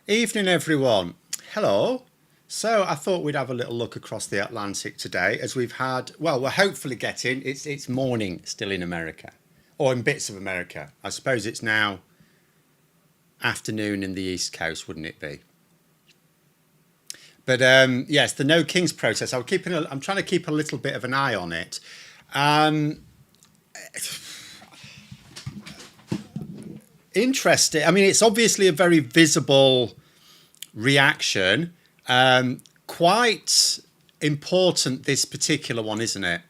Evening, everyone. Hello. So I thought we'd have a little look across the Atlantic today, as we've had. Well, we're hopefully getting. It's morning still in America, or in bits of America. I suppose it's now afternoon in the East Coast, wouldn't it be? But yes, the No Kings protest. I'm trying to keep a little bit of an eye on it. Um, Interesting. I mean, it's obviously a very visible reaction. Quite important, this particular one, isn't it?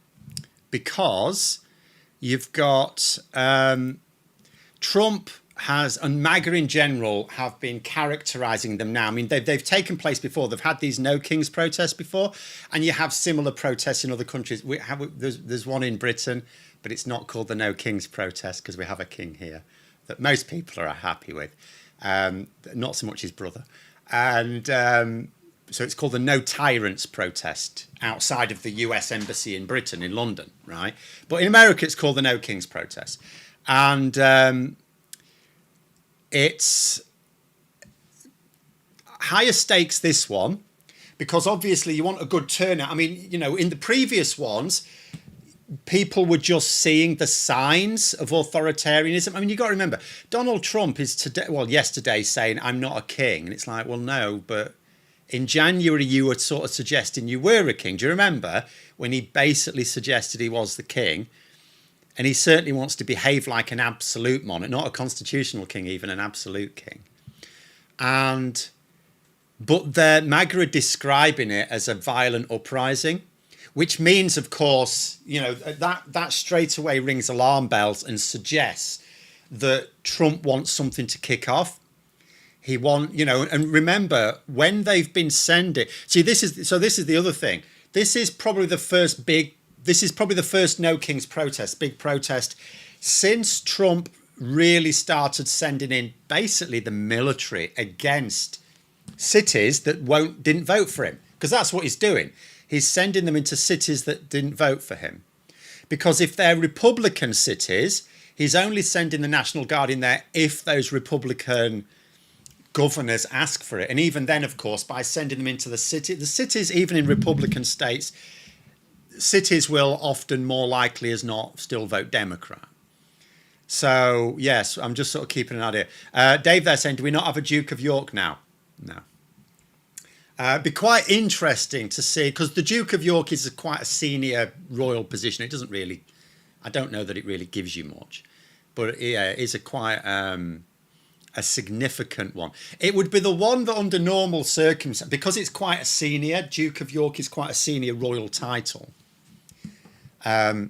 Because you've got Trump has, and MAGA in general, have been characterizing them now. I mean, they've taken place before. They've had these No Kings protests before, and you have similar protests in other countries. There's one in Britain, but it's not called the No Kings protest because we have a king here that most people are happy with, not so much his brother. And so it's called the No Tyrants protest outside of the US Embassy in Britain, in London, right? But in America, it's called the No Kings protest. And it's higher stakes, this one, because obviously you want a good turnout. I mean, you know, in the previous ones, people were just seeing the signs of authoritarianism. I mean, you've got to remember, Donald Trump is yesterday saying, I'm not a king. And it's like, well, no, but in January, you were sort of suggesting you were a king. Do you remember when he basically suggested he was the king? And he certainly wants to behave like an absolute monarch, not a constitutional king, even an absolute king. But the MAGA are describing it as a violent uprising, which means, of course, you know, that straight away rings alarm bells and suggests that Trump wants something to kick off. And remember, when they've been sending, this is the other thing. This is probably the first No Kings protest, big protest, since Trump really started sending in basically the military against cities that didn't vote for him, because that's what he's doing. He's sending them into cities that didn't vote for him. Because if they're Republican cities, he's only sending the National Guard in there if those Republican governors ask for it. And even then, of course, by sending them into the cities, even in Republican states, cities will often more likely as not still vote Democrat. So, yes, I'm just sort of keeping an idea. Dave there saying, do we not have a Duke of York now? No. Be quite interesting to see, because the Duke of York is quite a senior royal position. It doesn't really, I don't know that it really gives you much, but yeah, it is quite a significant one. It would be the one that under normal circumstances, because it's quite a senior, Duke of York is quite a senior royal title. Under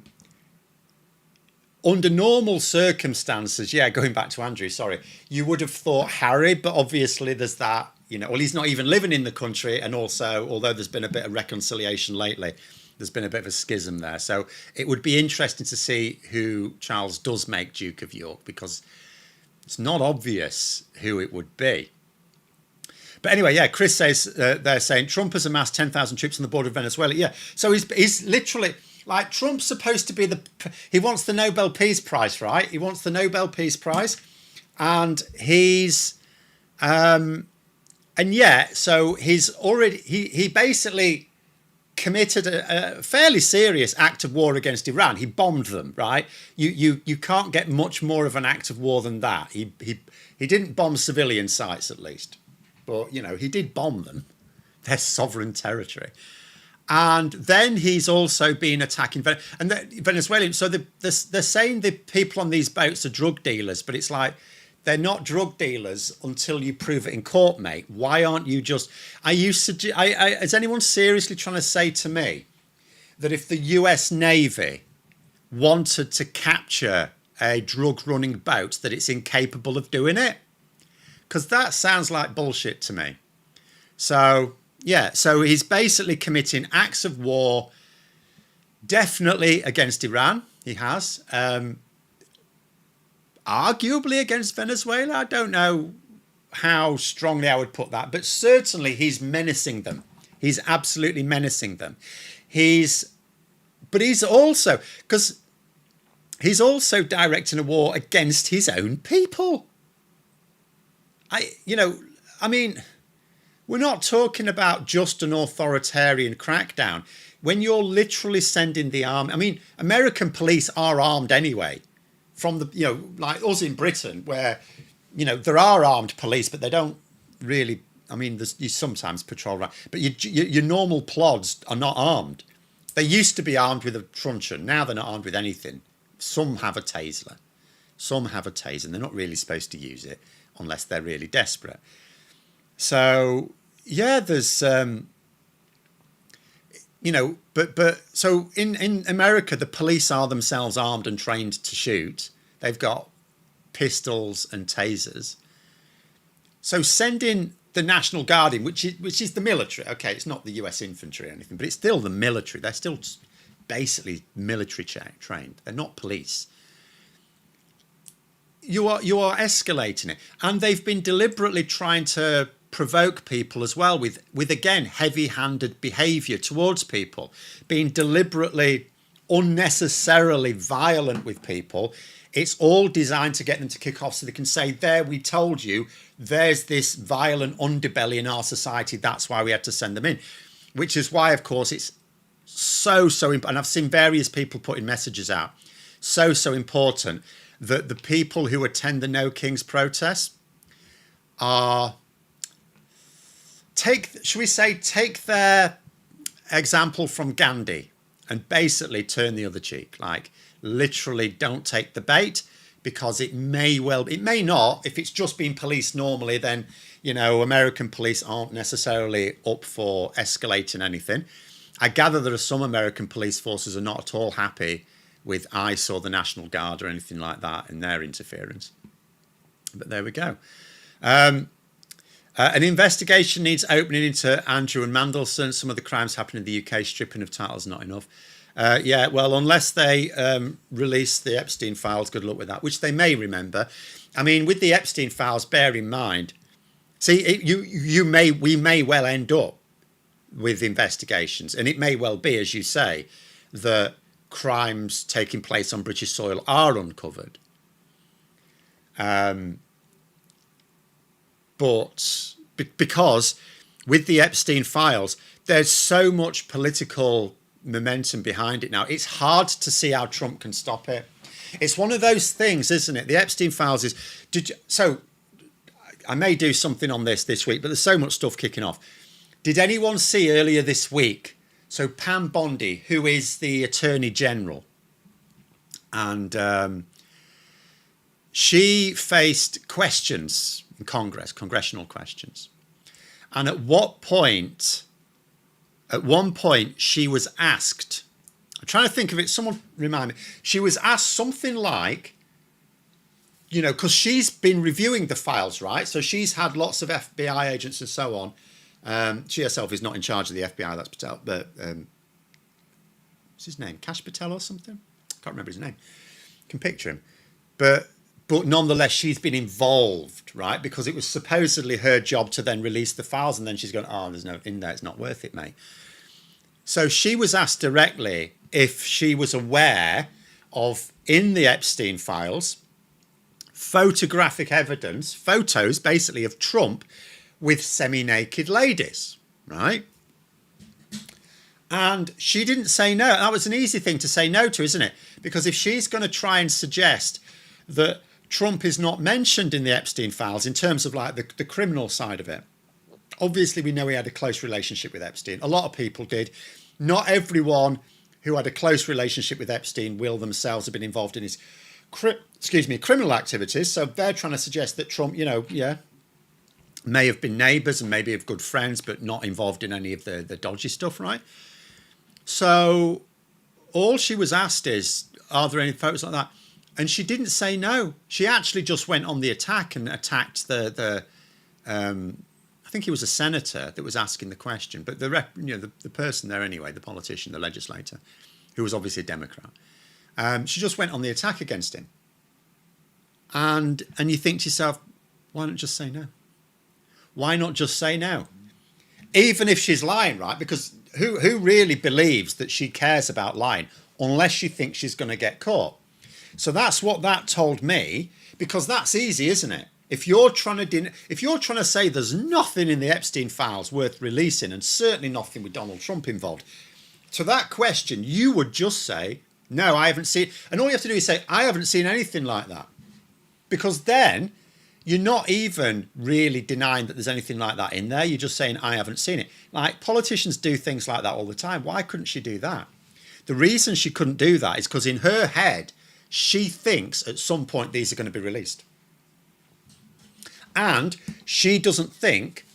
normal circumstances, going back to Andrew, sorry, you would have thought Harry, but obviously there's that, well, he's not even living in the country. And also, although there's been a bit of reconciliation lately, there's been a bit of a schism there. So it would be interesting to see who Charles does make Duke of York, because it's not obvious who it would be. But anyway, Chris says, they're saying Trump has amassed 10,000 troops on the border of Venezuela. Yeah, so he's literally, like, Trump's supposed to be he wants the Nobel Peace Prize, right? He wants the Nobel Peace Prize. And so he's already, he basically committed a fairly serious act of war against Iran. He bombed them, right? You can't get much more of an act of war than that. He didn't bomb civilian sites, at least, but he did bomb them. Their sovereign territory. And then he's also been attacking Venezuelans. So they're saying the people on these boats are drug dealers, but it's like, they're not drug dealers until you prove it in court, mate. Why aren't you just... is anyone seriously trying to say to me that if the US Navy wanted to capture a drug-running boat, that it's incapable of doing it? Because that sounds like bullshit to me. So, so he's basically committing acts of war, definitely against Iran. He has. Arguably against Venezuela. I don't know how strongly I would put that, but certainly he's menacing them. He's absolutely menacing them. But he's also directing a war against his own people. I mean, we're not talking about just an authoritarian crackdown. When you're literally sending the army, I mean, American police are armed anyway. From the, like us in Britain, where, there are armed police, but they don't really. I mean, you sometimes patrol around, but your normal plods are not armed. They used to be armed with a truncheon. Now they're not armed with anything. Some have a taser. Some have a taser, and they're not really supposed to use it unless they're really desperate. So yeah, there's but so in America, the police are themselves armed and trained to shoot. They've got pistols and tasers. So sending the National Guard in, which is the military. Okay, it's not the US infantry or anything, but it's still the military. They're still basically military trained. They're not police. You are escalating it, and they've been deliberately trying to provoke people as well with again heavy-handed behaviour towards people, being deliberately unnecessarily violent with people. It's all designed to get them to kick off so they can say, there, we told you, there's this violent underbelly in our society, that's why we had to send them in. Which is why, of course, it's so important, and I've seen various people putting messages out, so important that the people who attend the No Kings protests are take their example from Gandhi and basically turn the other cheek. Like, literally don't take the bait, because it may not. If it's just being policed normally, then, American police aren't necessarily up for escalating anything. I gather there are some American police forces are not at all happy with ICE or the National Guard or anything like that in their interference. But there we go. An investigation needs opening into Andrew and Mandelson. Some of the crimes happening in the UK, stripping of titles, not enough. Yeah, well, unless they release the Epstein files, good luck with that, which they may remember. I mean, with the Epstein files, bear in mind, see, we may well end up with investigations, and it may well be, as you say, that crimes taking place on British soil are uncovered. But because with the Epstein files, there's so much political momentum behind it now. It's hard to see how Trump can stop it. It's one of those things, isn't it? The Epstein files is... So I may do something on this week, but there's so much stuff kicking off. Did anyone see earlier this week? So Pam Bondi, who is the Attorney General, and she faced questions in Congress, congressional questions. And at one point, she was asked, I'm trying to think of it, someone remind me, she was asked something like, because she's been reviewing the files, right? So she's had lots of FBI agents and so on. She herself is not in charge of the FBI, that's Patel, but what's his name? Kash Patel or something? I can't remember his name. Can picture him. But nonetheless, she's been involved, right? Because it was supposedly her job to then release the files, and then she's gone, oh, there's no in there, it's not worth it, mate. So she was asked directly if she was aware of, in the Epstein files, photographic evidence, photos basically of Trump with semi-naked ladies, right? And she didn't say no. That was an easy thing to say no to, isn't it? Because if she's going to try and suggest that Trump is not mentioned in the Epstein files in terms of like the criminal side of it. Obviously, we know he had a close relationship with Epstein. A lot of people did. Not everyone who had a close relationship with Epstein will themselves have been involved in his criminal activities. So they're trying to suggest that Trump, may have been neighbours and maybe have good friends, but not involved in any of the dodgy stuff, right? So all she was asked is, are there any photos like that? And she didn't say no. She actually just went on the attack and attacked the I think he was a senator that was asking the question, but the person there anyway, the politician, the legislator, who was obviously a Democrat. She just went on the attack against him. And you think to yourself, why not just say no? Why not just say no? Even if she's lying, right? Because who really believes that she cares about lying unless she thinks she's going to get caught? So that's what that told me, because that's easy, isn't it? If you're trying to say there's nothing in the Epstein files worth releasing, and certainly nothing with Donald Trump involved, to that question, you would just say, no, I haven't seen. And all you have to do is say, I haven't seen anything like that. Because then you're not even really denying that there's anything like that in there. You're just saying, I haven't seen it. Like, politicians do things like that all the time. Why couldn't she do that? The reason she couldn't do that is because in her head, she thinks at some point these are going to be released. And she doesn't think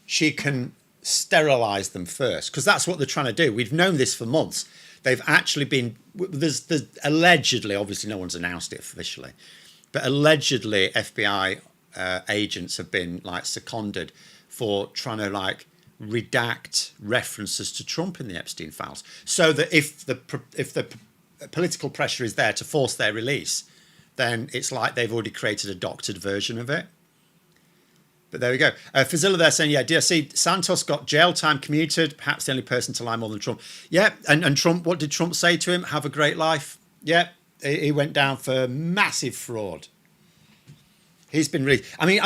she can sterilize them first, because that's what they're trying to do. We've known this for months. They've actually been, there's allegedly, obviously no one's announced it officially, but allegedly FBI agents have been like seconded for trying to like redact references to Trump in the Epstein files, so that if the political pressure is there to force their release, then it's like they've already created a doctored version of it. But there we go. Fazilla there saying, yeah, DSC, Santos got jail time commuted, perhaps the only person to lie more than Trump. Yeah, and Trump, what did Trump say to him? Have a great life. Yeah, he went down for massive fraud. He's been really... I mean,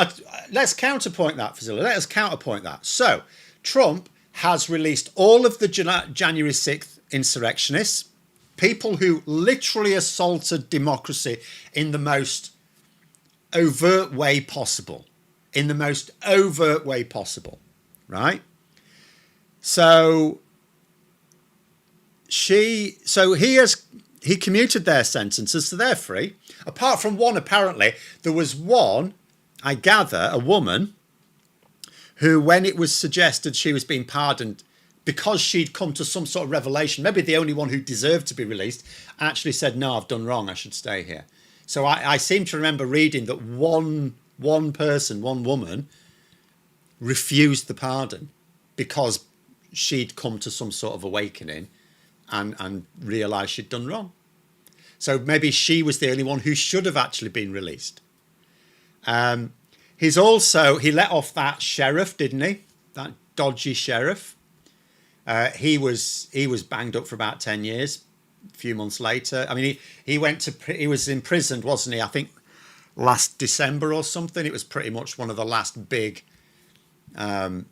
let's counterpoint that, Fazilla. Let us counterpoint that. So, Trump has released all of the January 6th insurrectionists, people who literally assaulted democracy in the most overt way possible. In the most overt way possible, right? So he commuted their sentences, so they're free. Apart from one, apparently, there was one, I gather, a woman who, when it was suggested she was being pardoned because she'd come to some sort of revelation, maybe the only one who deserved to be released, actually said, no, I've done wrong, I should stay here. So I seem to remember reading that one woman refused the pardon because she'd come to some sort of awakening and realised she'd done wrong. So maybe she was the only one who should have actually been released. He let off that sheriff, didn't he? That dodgy sheriff. He was banged up for about 10 years. A few months later, I mean, he was imprisoned, wasn't he? I think last December or something. It was pretty much one of the last big, MAGA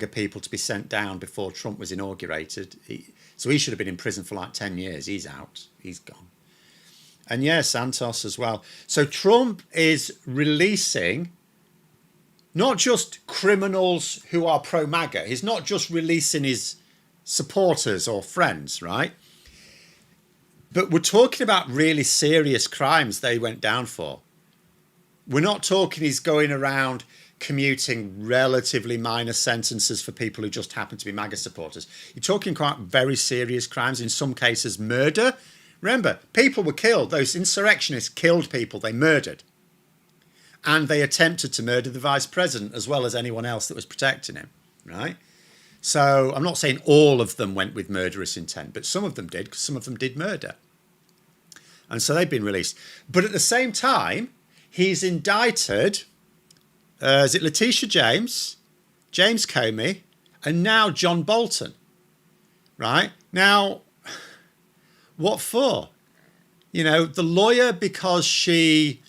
people to be sent down before Trump was inaugurated. So he should have been in prison for like 10 years. He's out. He's gone. And yeah, Santos as well. So Trump is releasing not just criminals who are pro-MAGA. He's not just releasing his supporters or friends, right? But we're talking about really serious crimes they went down for. We're not talking he's going around commuting relatively minor sentences for people who just happen to be MAGA supporters. You're talking quite very serious crimes, in some cases murder. Remember, people were killed. Those insurrectionists killed people. They murdered. And they attempted to murder the vice president as well as anyone else that was protecting him, right? So I'm not saying all of them went with murderous intent, but some of them did, because some of them did murder. And so they've been released. But at the same time, he's indicted, is it Letitia James, James Comey, and now John Bolton, right? Now, what for? You know, the lawyer because she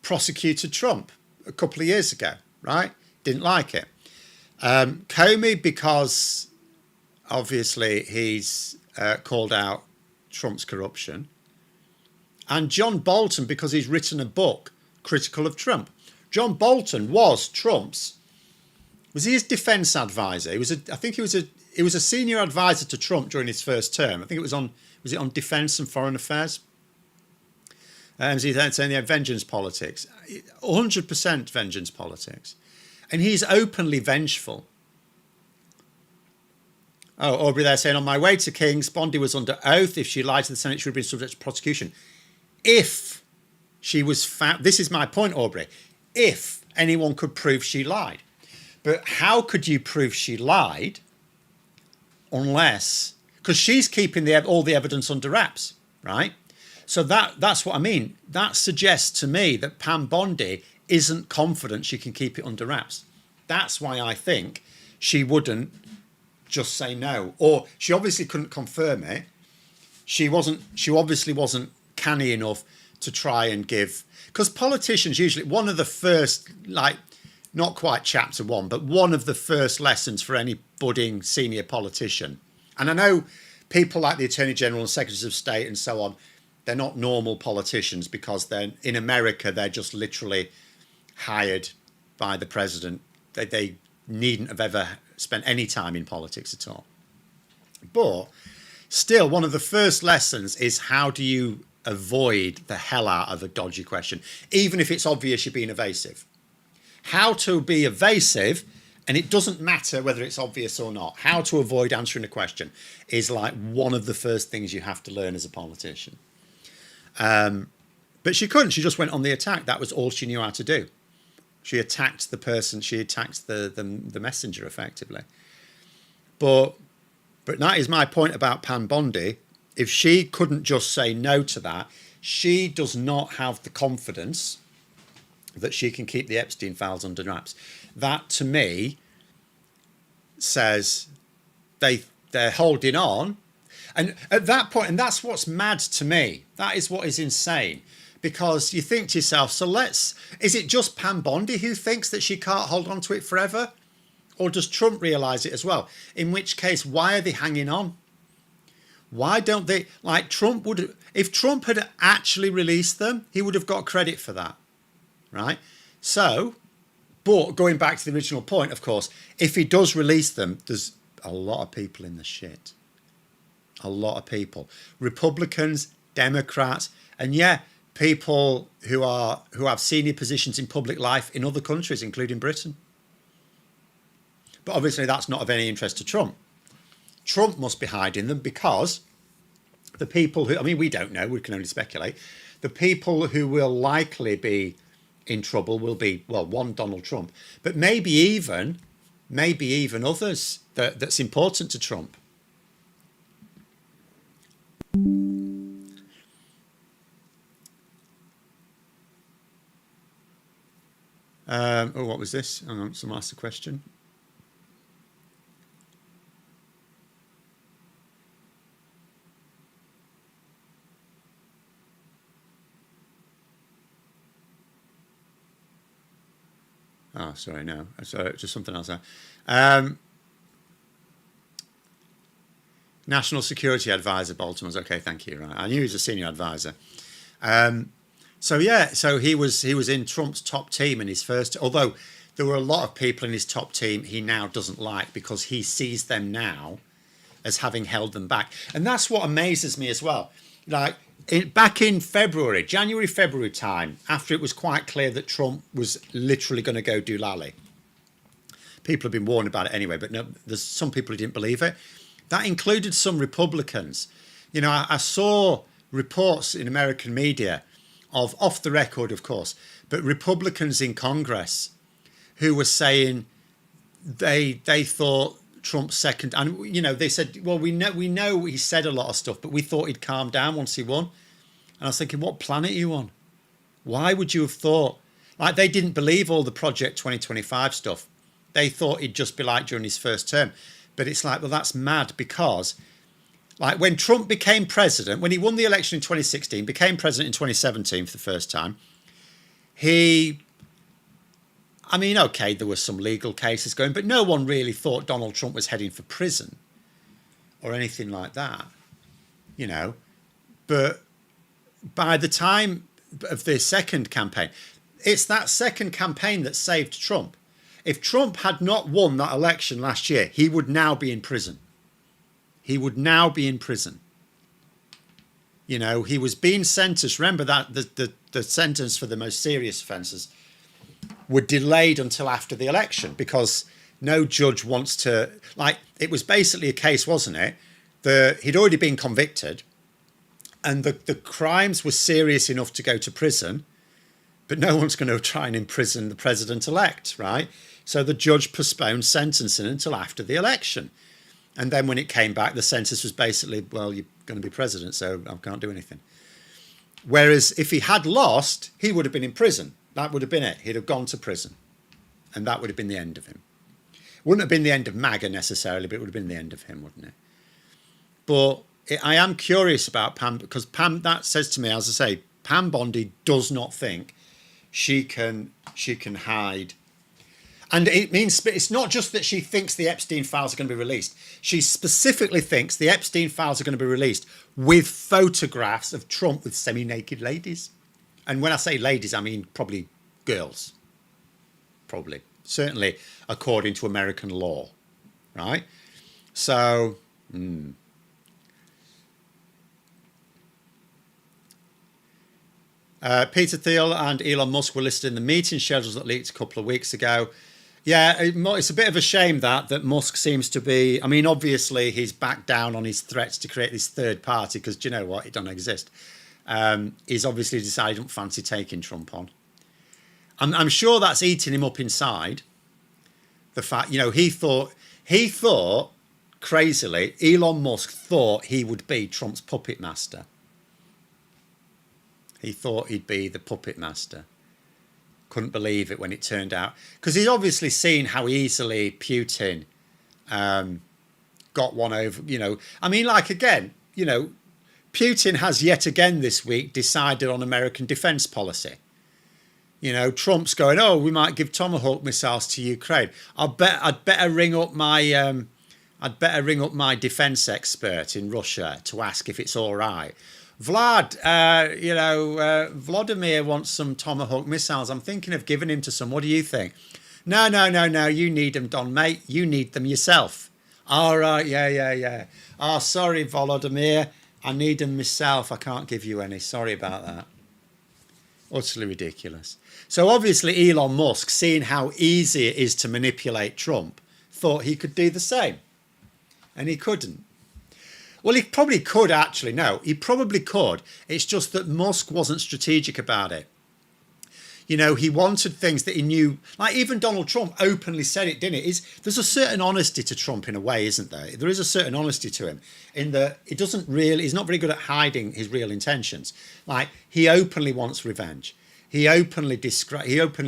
prosecuted Trump a couple of years ago, right? Didn't like it. Comey because obviously he's called out Trump's corruption, and John Bolton because he's written a book critical of Trump. John Bolton was he his defense advisor? I think he was a senior advisor to Trump during his first term. I think was it on defense and foreign affairs? He's saying vengeance politics, 100% vengeance politics. And he's openly vengeful. Oh, Aubrey there saying, on my way to King's, Bondi was under oath. If she lied to the Senate, she would have been subject to prosecution. If she was found, this is my point, Aubrey, if anyone could prove she lied. But how could you prove she lied unless, because she's keeping all the evidence under wraps, right? So that's what I mean. That suggests to me that Pam Bondi isn't confident she can keep it under wraps. That's why I think she wouldn't just say no. Or she obviously couldn't confirm it. She obviously wasn't canny enough to try and give, because politicians usually, one of the first, like, not quite chapter one, but one of the first lessons for any budding senior politician. And I know people like the Attorney General and Secretaries of State and so on, they're not normal politicians because they're in America, they're just literally hired by the president. They needn't have ever spent any time in politics at all. But still, one of the first lessons is how do you avoid the hell out of a dodgy question, even if it's obvious you're being evasive. How to be evasive, and it doesn't matter whether it's obvious or not, how to avoid answering a question is like one of the first things you have to learn as a politician. But she couldn't. She just went on the attack. That was all she knew how to do. She attacked the person. She attacked the messenger, effectively. But that is my point about Pam Bondi. If she couldn't just say no to that, she does not have the confidence that she can keep the Epstein files under wraps. That, to me, says they're holding on. And at that point, and that's what's mad to me, that is what is insane. Because you think to yourself, is it just Pam Bondi who thinks that she can't hold on to it forever? Or does Trump realise it as well? In which case, why are they hanging on? Why don't they, like Trump would, if Trump had actually released them, he would have got credit for that, right? So, but going back to the original point, of course, if he does release them, there's a lot of people in the shit. A lot of people. Republicans, Democrats, and yeah, people who have senior positions in public life in other countries, including Britain. But obviously that's not of any interest to Trump. Trump must be hiding them because the people who, I mean, we don't know, we can only speculate. The people who will likely be in trouble will be, well, one, Donald Trump, but maybe even others that's important to Trump. What was this? Hang on, someone asked a question. Oh, sorry, no. Sorry, just something else there. National Security Advisor, Baltimore's okay, thank you. Right, I knew he was a senior advisor. So he was in Trump's top team in his first. Although there were a lot of people in his top team he now doesn't like because he sees them now as having held them back, and that's what amazes me as well. Like back in January, February time, after it was quite clear that Trump was literally going to go doolally. People have been warned about it anyway, but no, there's some people who didn't believe it. That included some Republicans. You know, I saw reports in American media of, off the record, of course, but Republicans in Congress who were saying they thought Trump's second, and you know, they said, well, we know he said a lot of stuff, but we thought he'd calm down once he won. And I was thinking, what planet are you on? Why would you have thought, like, they didn't believe all the Project 2025 stuff. They thought he'd just be like during his first term. But it's like, well, that's mad, because like when Trump became president, when he won the election in 2016, became president in 2017 for the first time, I mean, okay, there were some legal cases going, but no one really thought Donald Trump was heading for prison or anything like that, you know. But by the time of the second campaign, it's that second campaign that saved Trump. If Trump had not won that election last year, he would now be in prison. He would now be in prison. You know, he was being sentenced. Remember that the sentence for the most serious offences were delayed until after the election because no judge wants to, like, it was basically a case, wasn't it? He'd already been convicted and the crimes were serious enough to go to prison, but no one's going to try and imprison the president-elect, right? So the judge postponed sentencing until after the election. And then when it came back, the sentence was basically, well, you're going to be president, so I can't do anything. Whereas if he had lost, he would have been in prison. That would have been it. He'd have gone to prison. And that would have been the end of him. Wouldn't have been the end of MAGA necessarily, but it would have been the end of him, wouldn't it? But I am curious about Pam, because Pam, that says to me, as I say, Pam Bondi does not think she can hide. And it means it's not just that she thinks the Epstein files are going to be released. She specifically thinks the Epstein files are going to be released with photographs of Trump with semi-naked ladies. And when I say ladies, I mean probably girls. Probably. Certainly according to American law. Right? So... Peter Thiel and Elon Musk were listed in the meeting schedules that leaked a couple of weeks ago. Yeah, it's a bit of a shame that Musk seems to be... I mean, obviously, he's backed down on his threats to create this third party because, do you know what? It doesn't exist. He's obviously decided he don't fancy taking Trump on. I'm sure that's eating him up inside. The fact, he thought, crazily, Elon Musk thought he would be Trump's puppet master. He thought he'd be the puppet master. Couldn't believe it when it turned out. Because he's obviously seen how easily Putin got one over, I mean, like, again, Putin has yet again this week decided on American defence policy. Trump's going, oh, we might give Tomahawk missiles to Ukraine. I'd better ring up my defence expert in Russia to ask if it's all right. Vladimir wants some Tomahawk missiles. I'm thinking of giving him to some. What do you think? No. You need them, Don, mate. You need them yourself. All right. Yeah. Oh, sorry, Vladimir. I need them myself. I can't give you any. Sorry about that. Utterly ridiculous. So obviously Elon Musk, seeing how easy it is to manipulate Trump, thought he could do the same. And he couldn't. Well, he probably could, actually. No, he probably could. It's just that Musk wasn't strategic about it. He wanted things that he knew. Like even Donald Trump openly said it, didn't it? There's a certain honesty to Trump in a way, isn't there? There is a certain honesty to him in that he's not very good at hiding his real intentions. Like he openly wants revenge. He openly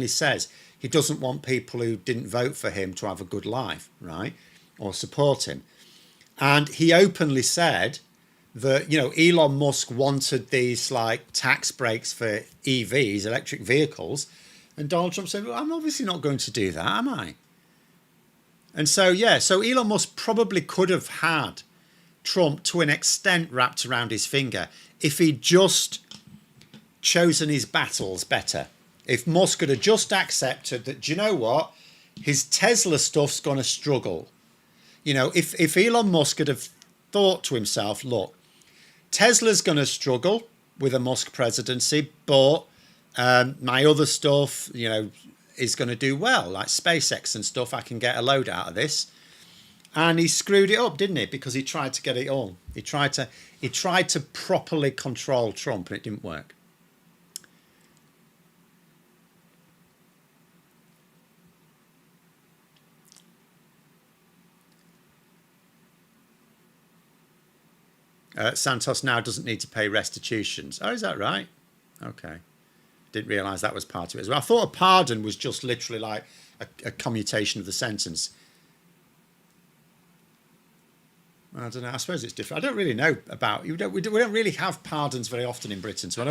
says he doesn't want people who didn't vote for him to have a good life, right? Or support him. And he openly said that, Elon Musk wanted these like tax breaks for EVs, electric vehicles. And Donald Trump said, well, I'm obviously not going to do that, am I? And so Elon Musk probably could have had Trump to an extent wrapped around his finger if he'd just chosen his battles better. If Musk had just accepted that, do you know what? His Tesla stuff's going to struggle. If Elon Musk had have thought to himself, look, Tesla's going to struggle with a Musk presidency, but my other stuff, is going to do well, like SpaceX and stuff. I can get a load out of this. And he screwed it up, didn't he? Because he tried to get it all. He tried to properly control Trump, and it didn't work. Santos now doesn't need to pay restitutions. Oh, is that right? Okay. Didn't realise that was part of it as well. I thought a pardon was just literally like a commutation of the sentence. I don't know. I suppose it's different. I don't really know about... We don't really have pardons very often in Britain, so I'm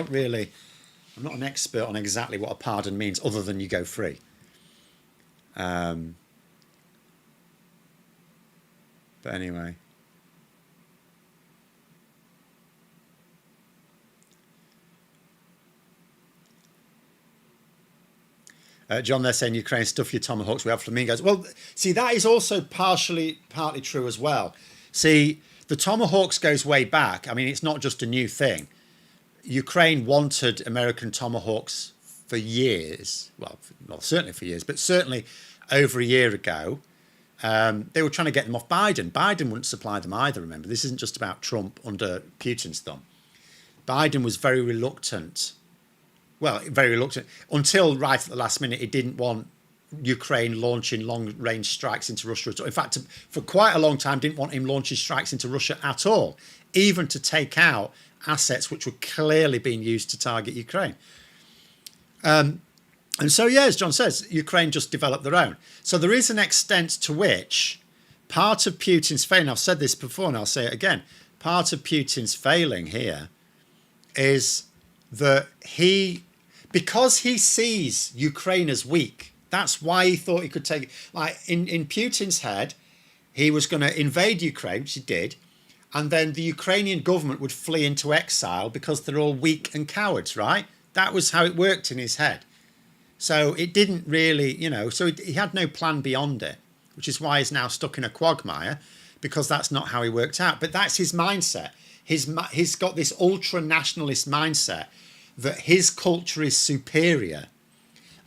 not an expert on exactly what a pardon means other than you go free. But anyway... John, they're saying Ukraine, stuff your tomahawks, we have flamingos. Well, see, that is also partly true as well. See, the tomahawks goes way back. I mean, it's not just a new thing. Ukraine wanted American tomahawks for years. Well, not certainly for years, but certainly over a year ago. They were trying to get them off Biden. Biden wouldn't supply them either, remember. This isn't just about Trump under Putin's thumb. Biden was very reluctant. Well, very reluctant, until right at the last minute, he didn't want Ukraine launching long-range strikes into Russia at all. In fact, for quite a long time, didn't want him launching strikes into Russia at all, even to take out assets which were clearly being used to target Ukraine. And so, as John says, Ukraine just developed their own. So there is an extent to which part of Putin's failing, I've said this before and I'll say it again, part of Putin's failing here is that because he sees Ukraine as weak, that's why he thought he could take it. Like in Putin's head, he was going to invade Ukraine, which he did, and then the Ukrainian government would flee into exile because they're all weak and cowards, right? That was how it worked in his head. So it didn't really, so he had no plan beyond it, which is why he's now stuck in a quagmire, because that's not how he worked out. But that's his mindset. He's got this ultra-nationalist mindset that his culture is superior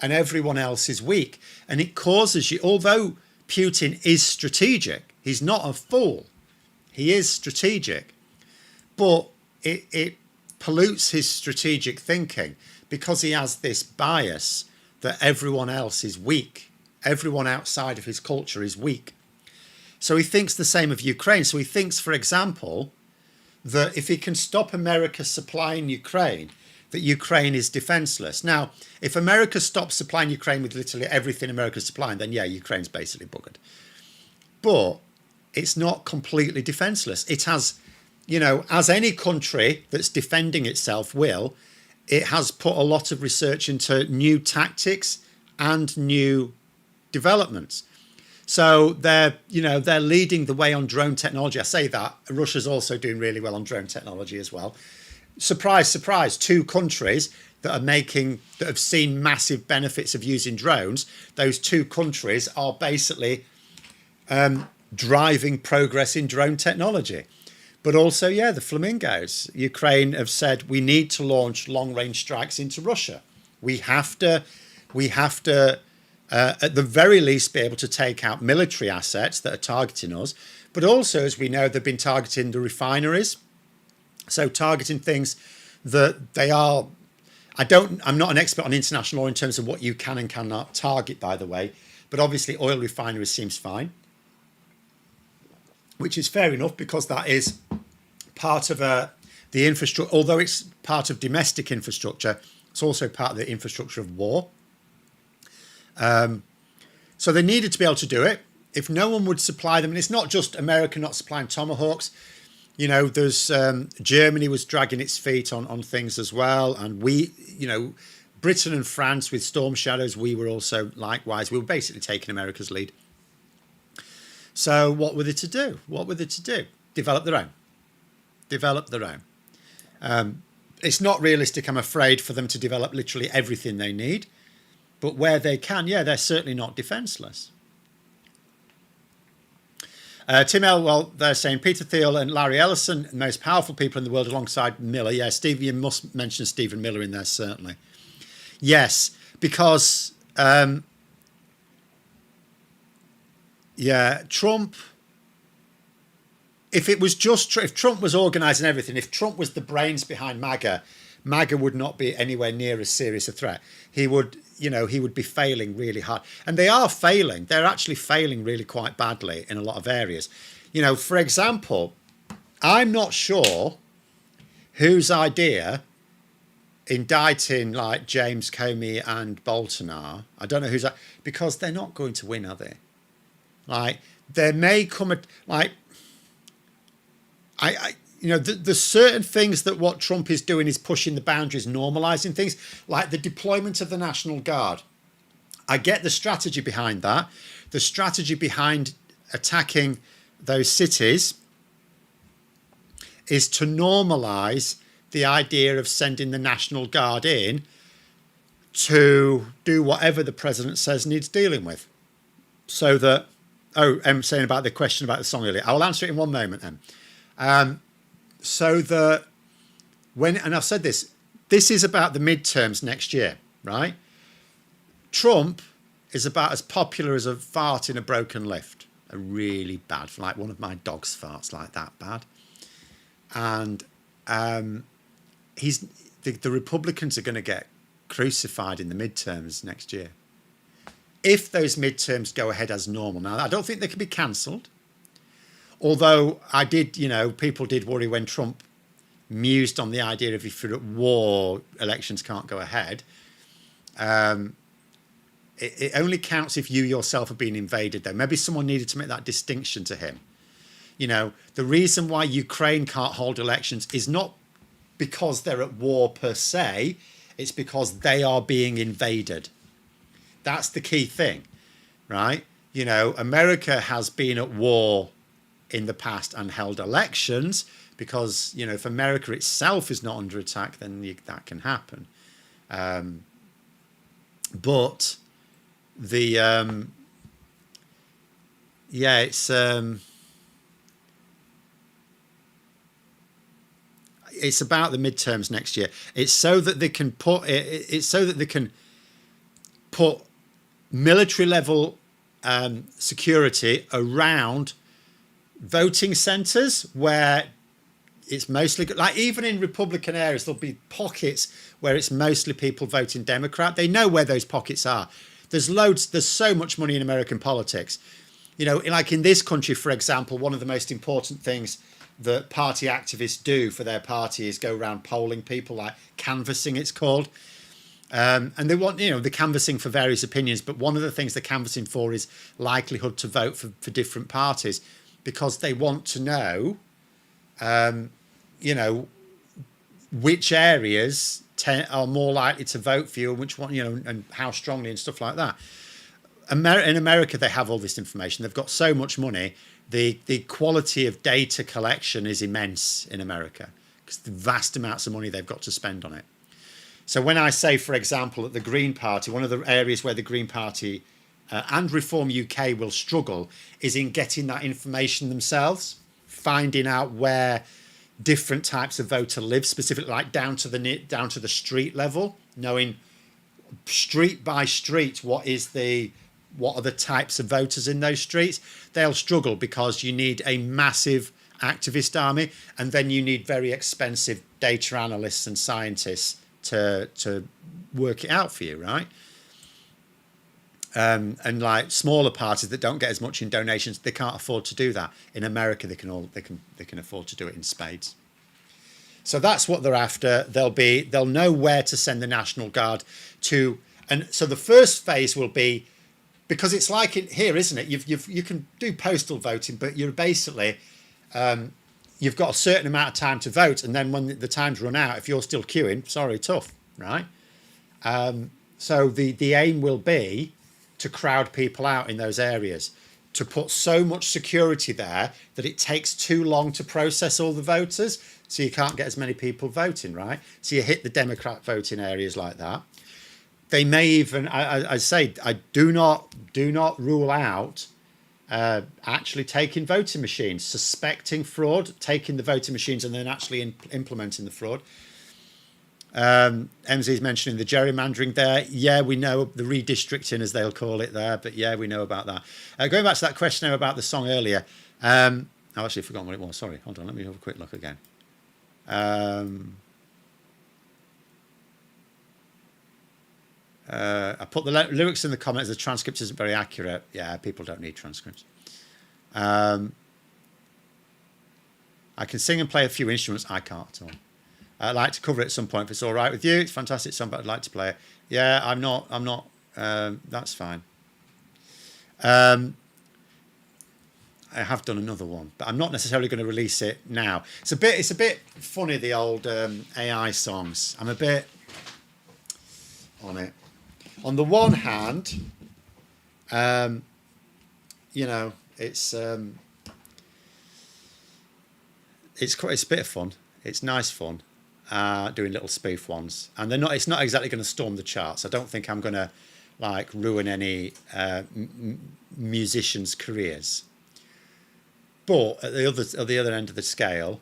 and everyone else is weak. And it causes you, although Putin is strategic, he's not a fool. He is strategic, but it pollutes his strategic thinking because he has this bias that everyone else is weak. Everyone outside of his culture is weak. So he thinks the same of Ukraine. So he thinks, for example, that if he can stop America supplying Ukraine, that Ukraine is defenseless. Now, if America stops supplying Ukraine with literally everything America's supplying, then yeah, Ukraine's basically buggered. But it's not completely defenseless. It has, as any country that's defending itself will, it has put a lot of research into new tactics and new developments. So they're leading the way on drone technology. I say that Russia's also doing really well on drone technology as well. Surprise, surprise, two countries that have seen massive benefits of using drones. Those two countries are basically driving progress in drone technology. But also, yeah, the flamingos. Ukraine have said we need to launch long-range strikes into Russia. We have to, at the very least, be able to take out military assets that are targeting us. But also, as we know, they've been targeting the refineries. So targeting things that they are. I'm not an expert on international law in terms of what you can and cannot target, by the way. But obviously, oil refineries seems fine, which is fair enough because that is part of the infrastructure. Although it's part of domestic infrastructure, it's also part of the infrastructure of war. So they needed to be able to do it. If no one would supply them, and it's not just America not supplying Tomahawks, there's Germany was dragging its feet on things as well. And we, Britain and France with Storm Shadows, we were also likewise. We were basically taking America's lead. So what were they to do? Develop their own. It's not realistic, I'm afraid, for them to develop literally everything they need. But where they can, yeah, they're certainly not defenceless. Tim L, well, they're saying Peter Thiel and Larry Ellison, the most powerful people in the world alongside Miller. Yeah, Steve, you must mention Stephen Miller in there, certainly. Yes, because, Trump, if Trump was organising everything, if Trump was the brains behind MAGA, MAGA would not be anywhere near as serious a threat. He would be failing really hard. And they are failing. They're actually failing really quite badly in a lot of areas. For example, I'm not sure whose idea indicting like James Comey and Bolton are. I don't know who's that, because they're not going to win, are they? Like, there may come a, like, there's certain things that what Trump is doing is pushing the boundaries, normalising things, like the deployment of the National Guard. I get the strategy behind that. The strategy behind attacking those cities is to normalise the idea of sending the National Guard in to do whatever the president says needs dealing with. So that, I'm saying about the question about the song earlier. I'll answer it in one moment then. So that and I've said this is about the midterms next year, right? Trump is about as popular as a fart in a broken lift. A really bad, like one of my dog's farts, like that bad. And the Republicans are going to get crucified in the midterms next year. If those midterms go ahead as normal. Now, I don't think they can be cancelled. Although people did worry when Trump mused on the idea of if you're at war, elections can't go ahead. It only counts if you yourself have been invaded, though. Maybe someone needed to make that distinction to him. The reason why Ukraine can't hold elections is not because they're at war per se. It's because they are being invaded. That's the key thing, right? You know, America has been at war in the past and held elections because, you know, if America itself is not under attack, then that can happen. But the it's about the midterms next year. It's so that they can put it's so that they can put military level security around voting centres where it's mostly, like, even in Republican areas, there'll be pockets where it's mostly people voting Democrat. They know where those pockets are. There's so much money in American politics. You know, like in this country, for example, one of the most important things that party activists do for their party is go around polling people, like canvassing, it's called. And they want, you know, they're canvassing for various opinions, but one of the things they're canvassing for is likelihood to vote for different parties, because they want to know, you know, which areas are more likely to vote for you, and which one, you know, and how strongly and stuff like that. In America, they have all this information. They've got so much money. The quality of data collection is immense in America because the vast amounts of money they've got to spend on it. So when I say, for example, that the Green Party, one of the areas where the Green Party and Reform UK will struggle is in getting that information themselves, finding out where different types of voter live, specifically like down to the street level, knowing street by street what are the types of voters in those streets. They'll struggle because you need a massive activist army, and then you need very expensive data analysts and scientists to work it out for you, right? And like smaller parties that don't get as much in donations, they can't afford to do that. In America, they can afford to do it in spades. So that's what they're after. They'll know where to send the National Guard to, and so the first phase will be, because it's like here, isn't it? You can do postal voting, but you're basically you've got a certain amount of time to vote, and then when the time's run out, if you're still queuing, sorry, tough, right? So the aim will be to crowd people out in those areas, to put so much security there that it takes too long to process all the voters, so you can't get as many people voting, right? So you hit the Democrat voting areas like that. They may even, I say, I do not rule out actually taking voting machines, suspecting fraud, taking the voting machines and then actually implementing the fraud. MZ's mentioning the gerrymandering there. Yeah, we know the redistricting, as they'll call it there, but yeah, we know about that. Going back to that question about the song earlier, I've actually forgotten what it was. Sorry, hold on, let me have a quick look again. I put the lyrics in the comments. The transcript isn't very accurate. Yeah, people don't need transcripts. I can sing and play a few instruments. I can't at all. I'd like to cover it at some point if it's all right with you. It's a fantastic song, but I'd like to play it. Yeah, I'm not. That's fine. I have done another one, but I'm not necessarily going to release it now. It's a bit funny, the old AI songs. I'm a bit on it. On the one hand, you know, it's a bit of fun. It's nice fun, doing little spoof ones, and it's not exactly going to storm the charts. I don't think I'm going to like ruin any musicians' careers. But at the other end of the scale,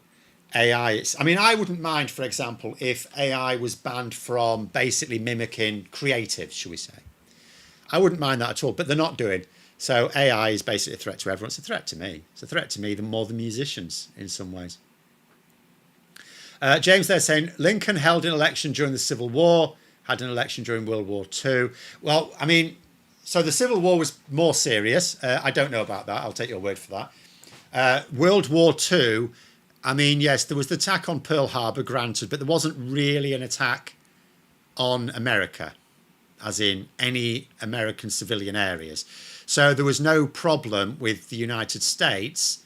AI. I wouldn't mind, for example, if AI was banned from basically mimicking creatives, shall we say? I wouldn't mind that at all, but they're not doing. So AI is basically a threat to everyone. It's a threat to me. It's a threat to me more than musicians in some ways. James there saying Lincoln held an election during the Civil War, had an election during World War II. Well, so the Civil War was more serious. I don't know about that. I'll take your word for that. World War II, yes, there was the attack on Pearl Harbor, granted, but there wasn't really an attack on America, as in any American civilian areas. So there was no problem with the United States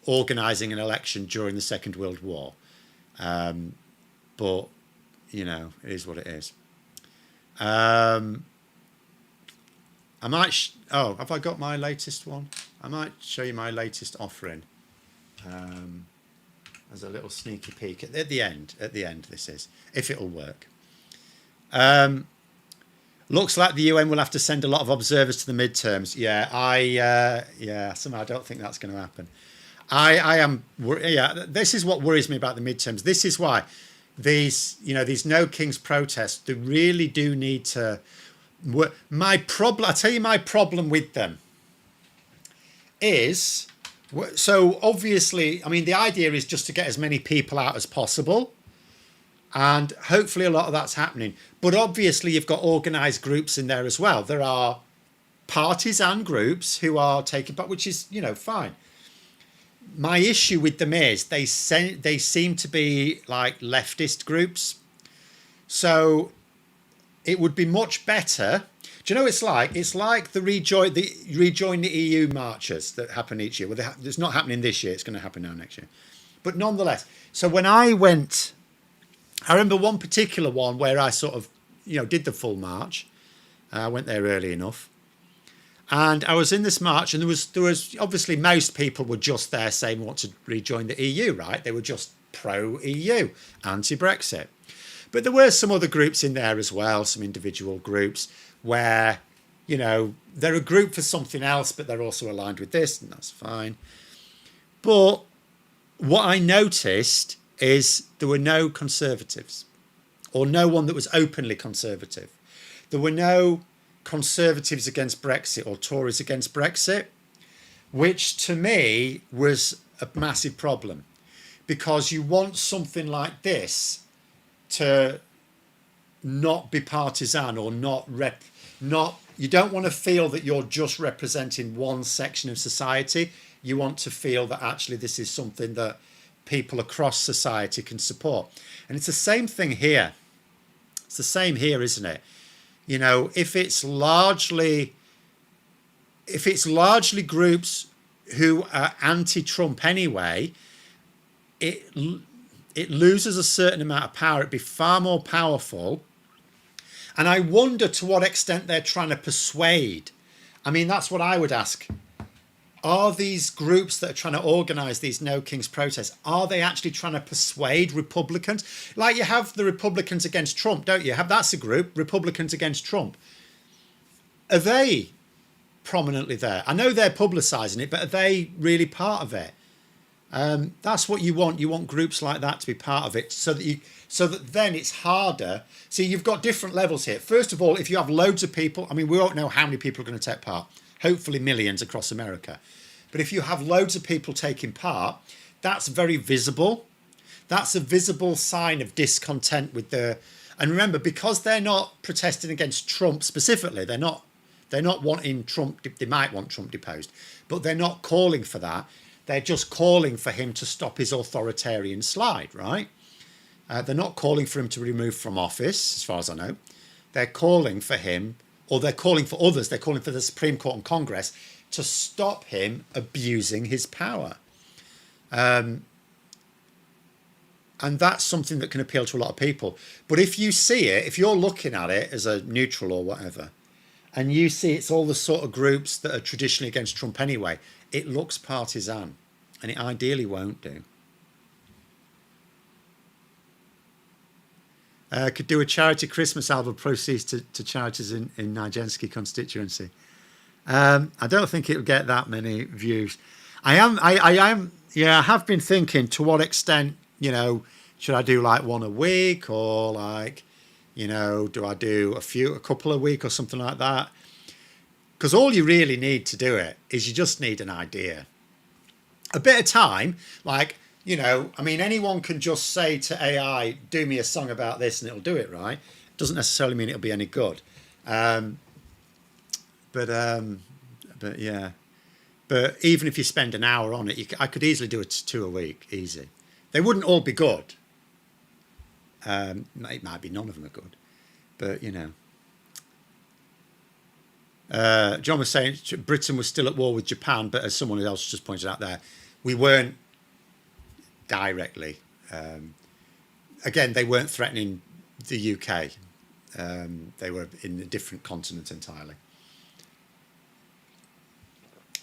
organising an election during the Second World War. But, you know, it is what it is. I might, have I got my latest one? I might show you my latest offering as a little sneaky peek at the end. At the end, this is, if it'll work. Looks like the UN will have to send a lot of observers to the midterms. Yeah, somehow I don't think that's going to happen. I am, yeah, this is what worries me about the midterms. This is why these No Kings protests, they really do need to work. I'll tell you my problem with them is, so obviously, I mean, the idea is just to get as many people out as possible. And hopefully a lot of that's happening. But obviously you've got organised groups in there as well. There are parties and groups who are taking part, which is, fine. My issue with them is they seem to be like leftist groups. So it would be much better. Do you know what it's like? It's like the rejoin the EU marches that happen each year. Well, it's not happening this year. It's going to happen now next year. But nonetheless, so when I went, I remember one particular one where I sort of, did the full march. I went there early enough. And I was in this march, and there was obviously most people were just there saying we want to rejoin the EU, right? They were just pro-EU, anti-Brexit. But there were some other groups in there as well, some individual groups where, they're a group for something else, but they're also aligned with this, and that's fine. But what I noticed is there were no conservatives, or no one that was openly conservative. There were no conservatives against Brexit or Tories against Brexit, which to me was a massive problem, because you want something like this to not be partisan or you don't want to feel that you're just representing one section of society. You want to feel that actually this is something that people across society can support. And it's the same thing here. It's the same here, isn't it? If it's largely groups who are anti-Trump anyway, it loses a certain amount of power. It'd be far more powerful. And I wonder to what extent they're trying to persuade. I mean, that's what I would ask. Are these groups that are trying to organise these No Kings protests, are they actually trying to persuade Republicans? Like you have the Republicans against Trump, don't you? That's a group, Republicans against Trump. Are they prominently there? I know they're publicising it, but are they really part of it? That's what you want. You want groups like that to be part of it, so that then it's harder. See, you've got different levels here. First of all, if you have loads of people, I mean, we won't know how many people are going to take part. Hopefully millions across America. But if you have loads of people taking part, that's very visible. That's a visible sign of discontent with and remember, because they're not protesting against Trump specifically, they're not wanting Trump, they might want Trump deposed, but they're not calling for that. They're just calling for him to stop his authoritarian slide, right? They're not calling for him to be removed from office, as far as I know. They're calling for him, or they're calling for others, they're calling for the Supreme Court and Congress to stop him abusing his power. And that's something that can appeal to a lot of people. But if you see it, if you're looking at it as a neutral or whatever, and you see it's all the sort of groups that are traditionally against Trump anyway, it looks partisan, and it ideally won't do. Could do a charity Christmas album, proceeds to charities in Nijensky constituency. I don't think it'll get that many views. I have been thinking to what extent, should I do like one a week, or like, do I do a couple a week or something like that? Because all you really need to do it is you just need an idea. A bit of time, like, I mean, anyone can just say to AI, do me a song about this, and it'll do it, right? Doesn't necessarily mean it'll be any good. But yeah. But even if you spend an hour on it, I could easily do 2 a week, easy. They wouldn't all be good. It might be none of them are good. But, John was saying Britain was still at war with Japan, but as someone else just pointed out there, we weren't directly. again, they weren't threatening the UK. They were in a different continent entirely.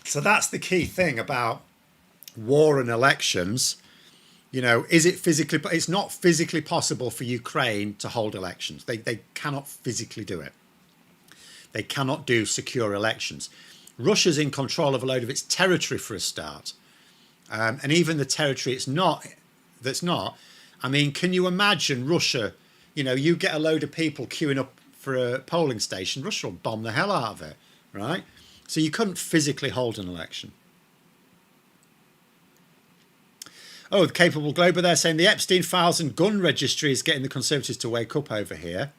So that's the key thing about war and elections. You know, is it physically? It's not physically possible for Ukraine to hold elections. They cannot physically do it. They cannot do secure elections. Russia's in control of a load of its territory for a start, and even the territory that's not. I mean, can you imagine Russia? You know, you get a load of people queuing up for a polling station, Russia will bomb the hell out of it, right? So you couldn't physically hold an election. Oh, the Capable Glober there saying the Epstein files and gun registry is getting the Conservatives to wake up over here.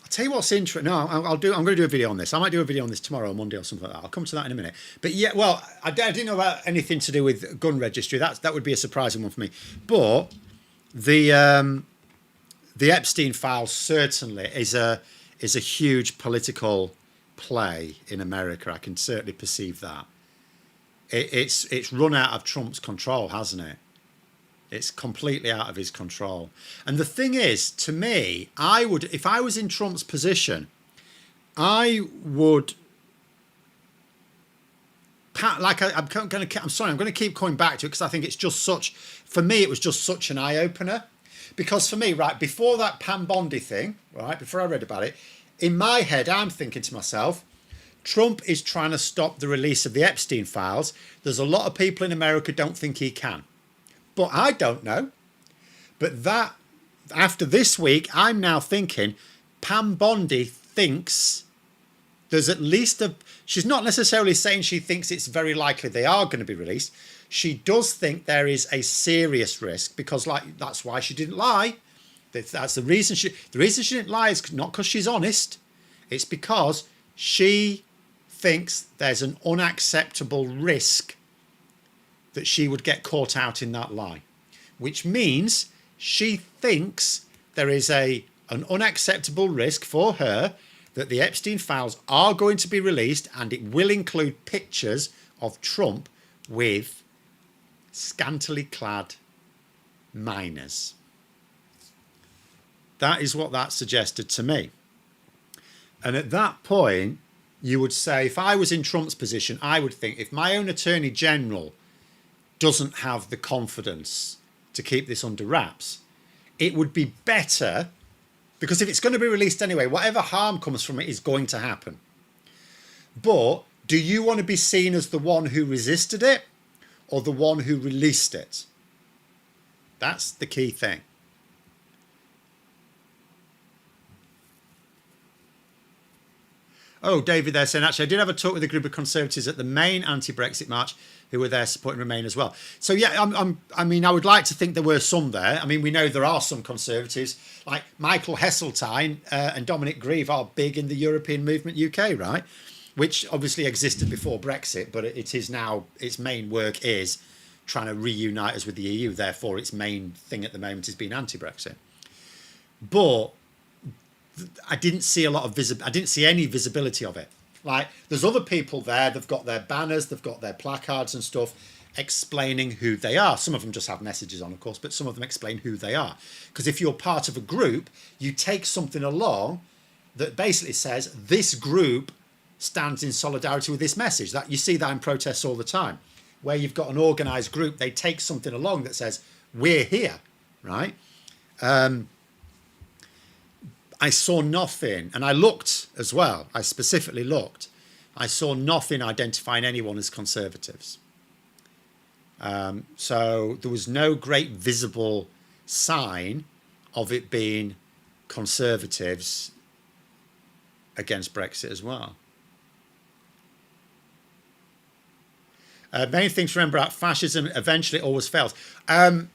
I'll tell you what's interesting. No, I'm going to do a video on this. I might do a video on this tomorrow or Monday or something like that. I'll come to that in a minute. But yeah, well, I didn't know about anything to do with gun registry. That would be a surprising one for me. But the Epstein files certainly is a huge political play in America. I can certainly perceive that. It's run out of Trump's control, hasn't it? It's completely out of his control. And the thing is, to me, if I was in Trump's position, I'm going to keep coming back to it because I think it's just for me, it was just such an eye opener. Because for me, right, before that Pam Bondi thing, right, before I read about it, in my head, I'm thinking to myself, Trump is trying to stop the release of the Epstein files. There's a lot of people in America don't think he can. But I don't know. But that, after this week, I'm now thinking Pam Bondi thinks there's at least she's not necessarily saying she thinks it's very likely they are going to be released. She does think there is a serious risk because that's why she didn't lie. That's the reason she didn't lie is not because she's honest. It's because she thinks there's an unacceptable risk that she would get caught out in that lie, which means she thinks there is an unacceptable risk for her that the Epstein files are going to be released, and it will include pictures of Trump with scantily clad minors. That is what that suggested to me. And at that point, you would say, if I was in Trump's position, I would think if my own Attorney General doesn't have the confidence to keep this under wraps, it would be better, because if it's going to be released anyway, whatever harm comes from it is going to happen. But do you want to be seen as the one who resisted it or the one who released it? That's the key thing. Oh, David there saying, actually, I did have a talk with a group of Conservatives at the main anti-Brexit march who were there supporting Remain as well. So, yeah, I mean, I would like to think there were some there. I mean, we know there are some Conservatives, like Michael Heseltine and Dominic Grieve are big in the European Movement UK, right? Which obviously existed before Brexit, but it is now, its main work is trying to reunite us with the EU. Therefore, its main thing at the moment is being anti-Brexit. But I didn't see I didn't see any visibility of it. Like, there's other people there, they've got their banners, they've got their placards and stuff explaining who they are. Some of them just have messages on, of course, but some of them explain who they are. Because if you're part of a group, you take something along that basically says this group stands in solidarity with this message. That you see that in protests all the time, where you've got an organised group, they take something along that says we're here, right? I saw nothing, and I looked as well. I specifically looked. I saw nothing identifying anyone as Conservatives. So there was no great visible sign of it being Conservatives against Brexit as well. Many things to remember about fascism eventually always fails. I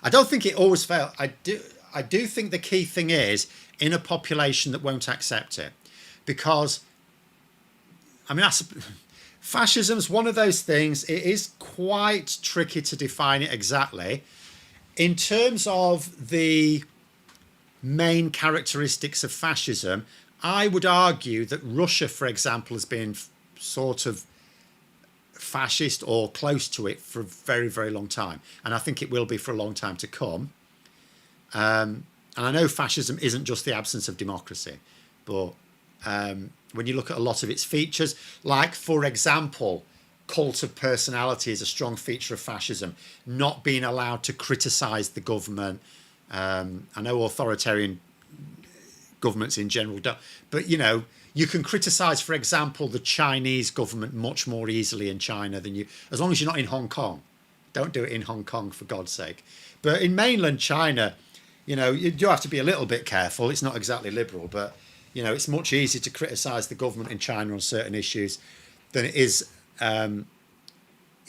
don't think it always fails. I do think the key thing is in a population that won't accept it. Because, I mean, fascism's one of those things. It is quite tricky to define it exactly. In terms of the main characteristics of fascism, I would argue that Russia, for example, has been sort of fascist or close to it for a very, very long time. And I think it will be for a long time to come. And I know fascism isn't just the absence of democracy, but when you look at a lot of its features, like, for example, cult of personality is a strong feature of fascism, not being allowed to criticise the government. I know authoritarian governments in general don't, but you can criticise, for example, the Chinese government much more easily in China than you, as long as you're not in Hong Kong. Don't do it in Hong Kong, for God's sake. But in mainland China, you do have to be a little bit careful. It's not exactly liberal, but it's much easier to criticise the government in China on certain issues than it is, in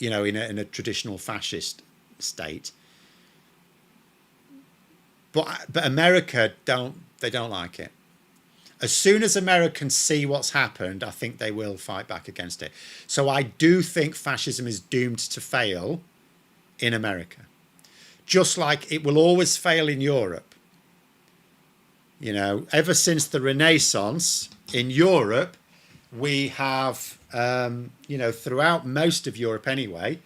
a traditional fascist state. But America don't like it. As soon as Americans see what's happened, I think they will fight back against it. So I do think fascism is doomed to fail in America, just like it will always fail in Europe. Ever since the Renaissance in Europe, we have, throughout most of Europe anyway,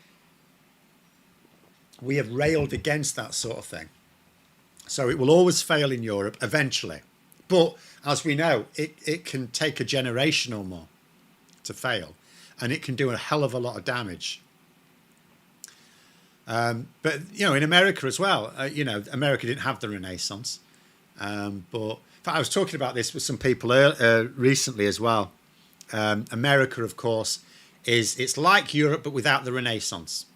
we have railed against that sort of thing. So it will always fail in Europe eventually. But as we know, it can take a generation or more to fail, and it can do a hell of a lot of damage. But, in America as well, America didn't have the Renaissance. But in fact, I was talking about this with some people recently as well. America, of course, it's like Europe, but without the Renaissance.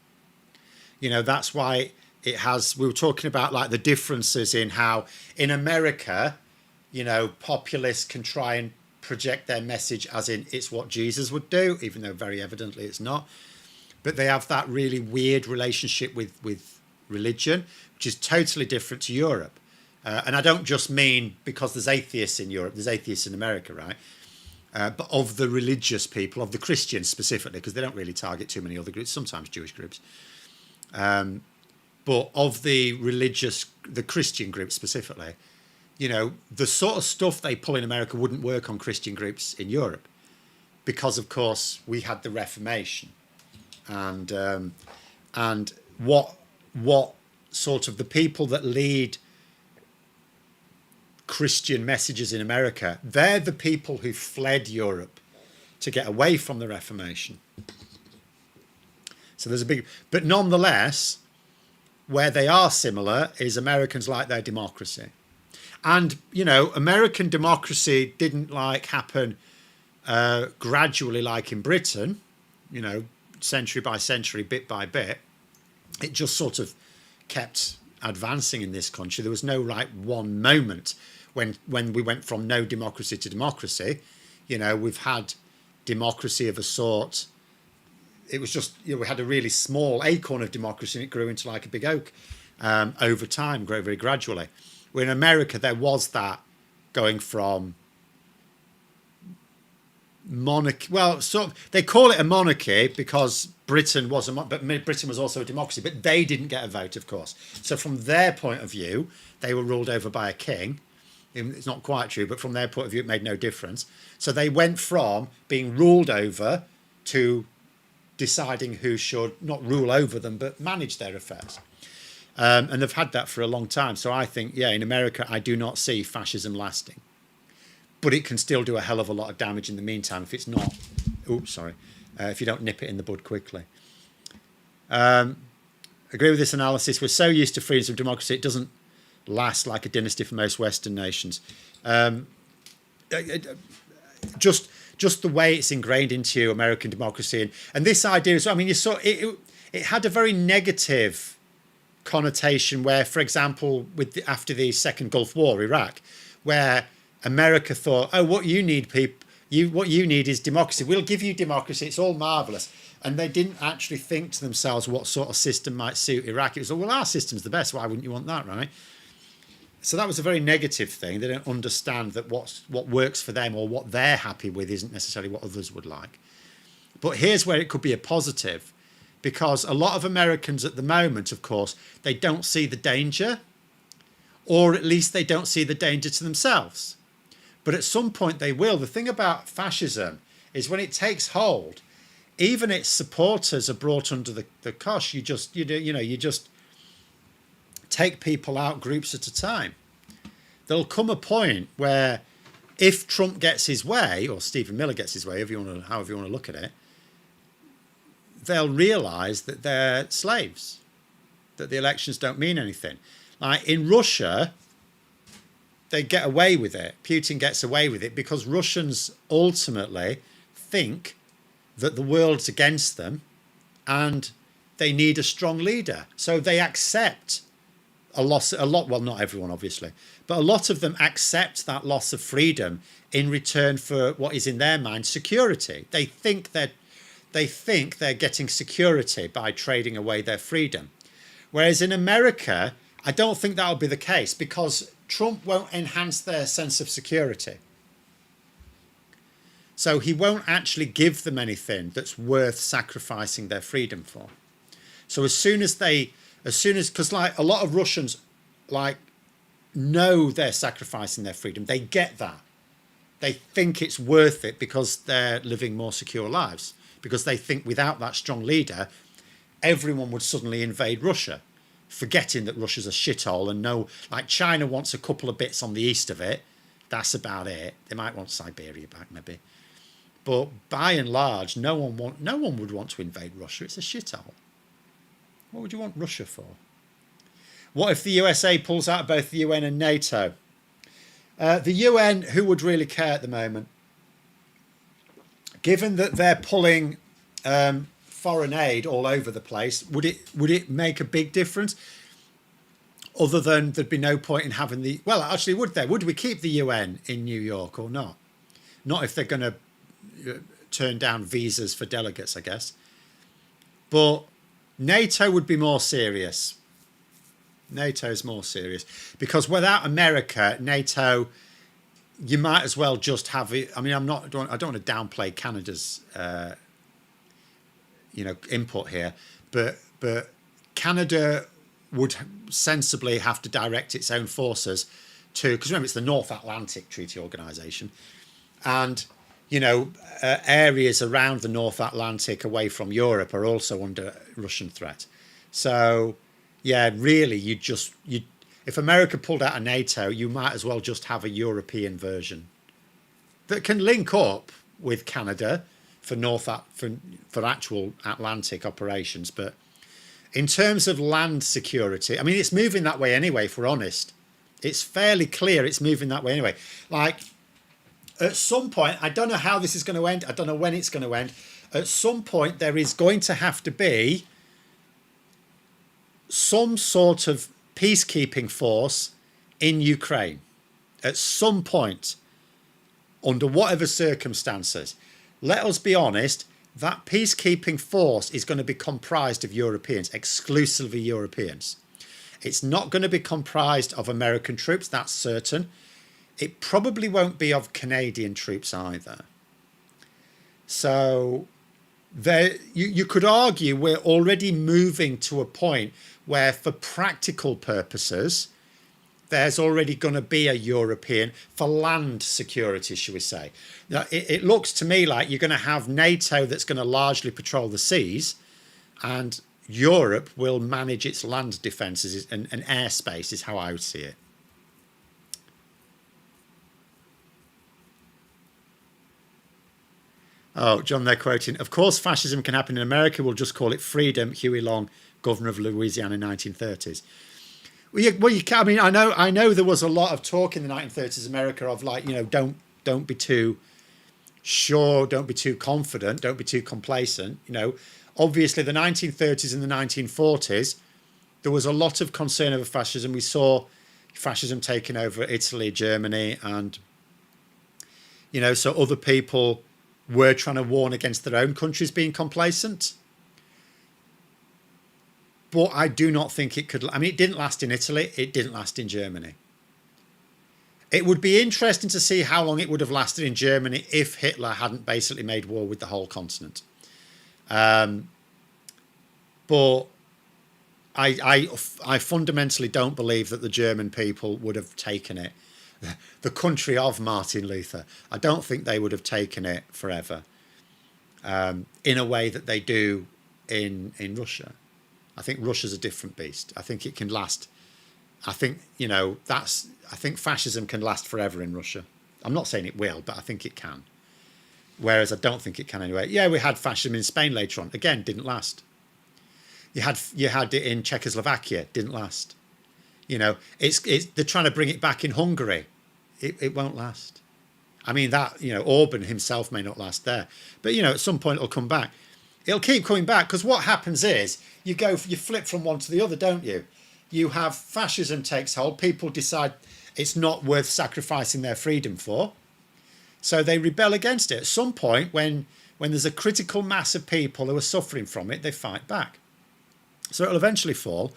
That's why it has, we were talking about like the differences in how in America, populists can try and project their message as in it's what Jesus would do, even though very evidently it's not. But they have that really weird relationship with religion, which is totally different to Europe. And I don't just mean because there's atheists in Europe, there's atheists in America, right? But of the religious people, of the Christians specifically, because they don't really target too many other groups, sometimes Jewish groups. But of the Christian groups specifically, the sort of stuff they pull in America wouldn't work on Christian groups in Europe because, of course, we had the Reformation. And what sort of the people that lead Christian messages in America, they're the people who fled Europe to get away from the Reformation. So there's a big, but nonetheless, where they are similar is Americans like their democracy. And, American democracy didn't happen gradually like in Britain, century by century, bit by bit. It just sort of kept advancing in this country. There was no one moment when we went from no democracy to democracy. We've had democracy of a sort. It was just, we had a really small acorn of democracy and it grew into like a big oak over time, grew very gradually. Where in America, there was that going from monarchy. Well, they call it a monarchy because Britain was but Britain was also a democracy, but they didn't get a vote, of course. So from their point of view, they were ruled over by a king. It's not quite true, but from their point of view, it made no difference. So they went from being ruled over to deciding who should not rule over them, but manage their affairs. And they've had that for a long time. So I think, in America, I do not see fascism lasting. But it can still do a hell of a lot of damage in the meantime if it's not, if you don't nip it in the bud quickly. Agree with this analysis. We're so used to freedoms of democracy, it doesn't last like a dynasty for most Western nations. Just the way it's ingrained into American democracy. And this idea is, you saw it had a very negative connotation where, for example, after the Second Gulf War, Iraq, where America thought, what you need is democracy. We'll give you democracy. It's all marvelous. And they didn't actually think to themselves what sort of system might suit Iraq. It was, our system's the best. Why wouldn't you want that, right? So that was a very negative thing. They don't understand that what works for them or what they're happy with isn't necessarily what others would like. But here's where it could be a positive, because a lot of Americans at the moment, of course, they don't see the danger, or at least they don't see the danger to themselves. But at some point they will. The thing about fascism is when it takes hold, even its supporters are brought under the cosh. You just take people out groups at a time. There'll come a point where if Trump gets his way, or Stephen Miller gets his way, however you want to look at it, they'll realise that they're slaves, that the elections don't mean anything. Like in Russia, they get away with it. Putin gets away with it because Russians ultimately think that the world's against them and they need a strong leader. So they accept a lot, well, not everyone, obviously, but a lot of them accept that loss of freedom in return for what is in their mind security. They think they're getting security by trading away their freedom. Whereas in America, I don't think that'll be the case because Trump won't enhance their sense of security. So he won't actually give them anything that's worth sacrificing their freedom for. So because like a lot of Russians like know they're sacrificing their freedom, they get that. They think it's worth it because they're living more secure lives, because they think without that strong leader, everyone would suddenly invade Russia, forgetting that Russia's a shithole and like China wants a couple of bits on the east of it. That's about it. They might want Siberia back maybe. But by and large, no one would want to invade Russia. It's a shithole. What would you want Russia for? What if the USA pulls out of both the UN and NATO? The UN, who would really care at the moment? Given that they're pulling foreign aid all over the place, would it make a big difference? Other than there'd be no point in having the... Well, actually, would there? Would we keep the UN in New York or not? Not if they're going to turn down visas for delegates, I guess. But NATO would be more serious. NATO is more serious because without America, NATO, you might as well just have it. I mean, I don't want to downplay Canada's, input here, but Canada would sensibly have to direct its own forces to, because remember it's the North Atlantic Treaty Organisation, and areas around the North Atlantic away from Europe are also under Russian threat. So, yeah, really, if America pulled out of NATO, you might as well just have a European version that can link up with Canada for actual Atlantic operations. But in terms of land security, I mean, it's moving that way anyway, if we're honest. It's fairly clear it's moving that way anyway. Like, at some point, I don't know how this is going to end. I don't know when it's going to end. At some point, there is going to have to be some sort of peacekeeping force in Ukraine. At some point, under whatever circumstances. Let us be honest, that peacekeeping force is going to be comprised of Europeans, exclusively Europeans. It's not going to be comprised of American troops, that's certain. It probably won't be of Canadian troops either. So you could argue we're already moving to a point where, for practical purposes, there's already going to be a European, for land security, shall we say. Now, it looks to me like you're going to have NATO that's going to largely patrol the seas, and Europe will manage its land defences and airspace, is how I would see it. Oh, John, they're quoting, of course fascism can happen in America, we'll just call it freedom, Huey Long, governor of Louisiana in the 1930s. Well, you can, I mean, I know there was a lot of talk in the 1930s America of like, don't be too sure, don't be too confident, don't be too complacent. Obviously the 1930s and the 1940s, there was a lot of concern over fascism. We saw fascism taking over Italy, Germany, and, so other people were trying to warn against their own countries being complacent. But I do not think it could... I mean, it didn't last in Italy. It didn't last in Germany. It would be interesting to see how long it would have lasted in Germany if Hitler hadn't basically made war with the whole continent. But I fundamentally don't believe that the German people would have taken it. The country of Martin Luther. I don't think they would have taken it forever. in a way that they do in Russia. I think Russia's a different beast. I think it can last. I think, I think fascism can last forever in Russia. I'm not saying it will, but I think it can. Whereas I don't think it can anyway. Yeah, we had fascism in Spain later on. Again, didn't last. You had it in Czechoslovakia, didn't last. It's they're trying to bring it back in Hungary. It won't last. I mean, that, Orban himself may not last there. But, at some point it'll come back. It'll keep coming back, because what happens is you flip from one to the other, don't you? You have fascism takes hold. People decide it's not worth sacrificing their freedom for. So they rebel against it. At some point, when there's a critical mass of people who are suffering from it, they fight back. So it'll eventually fall.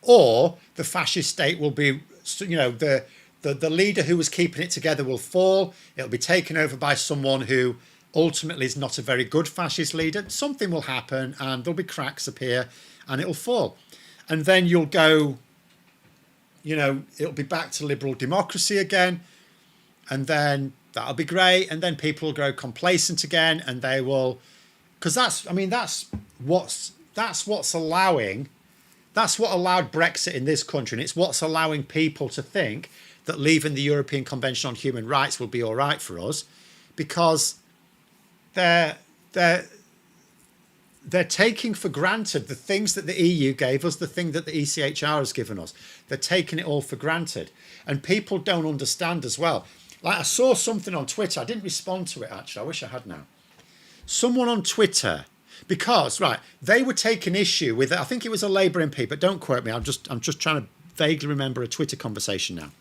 Or the fascist state will be, the leader who was keeping it together will fall. It'll be taken over by someone who ultimately is not a very good fascist leader. Something will happen and there'll be cracks appear and it'll fall. And then you'll go, it'll be back to liberal democracy again. And then that'll be great. And then people will grow complacent again and they will, because that's what allowed Brexit in this country. And it's what's allowing people to think that leaving the European Convention on Human Rights will be all right for us, because they're taking for granted the things that the EU gave us, the thing that the ECHR has given us. They're taking it all for granted. And people don't understand as well. Like, I saw something on Twitter. I didn't respond to it, actually. I wish I had now. Someone on Twitter, because, they were taking issue with it. I think it was a Labour MP, but don't quote me. I'm just trying to vaguely remember a Twitter conversation now.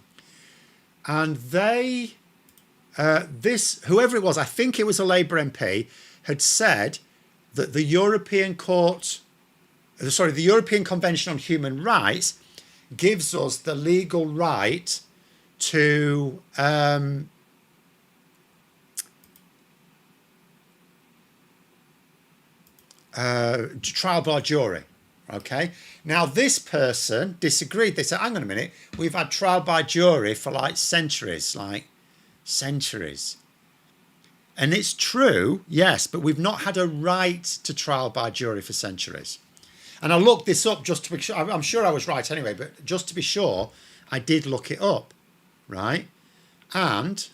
And they, whoever it was, I think it was a Labour MP, had said that the European Convention on Human Rights gives us the legal right to trial by jury. Okay. Now this person disagreed. They said, hang on a minute, we've had trial by jury for centuries. And it's true, yes, but we've not had a right to trial by jury for centuries. And I looked this up just to be sure. I'm sure I was right anyway, but just to be sure, I did look it up, right? And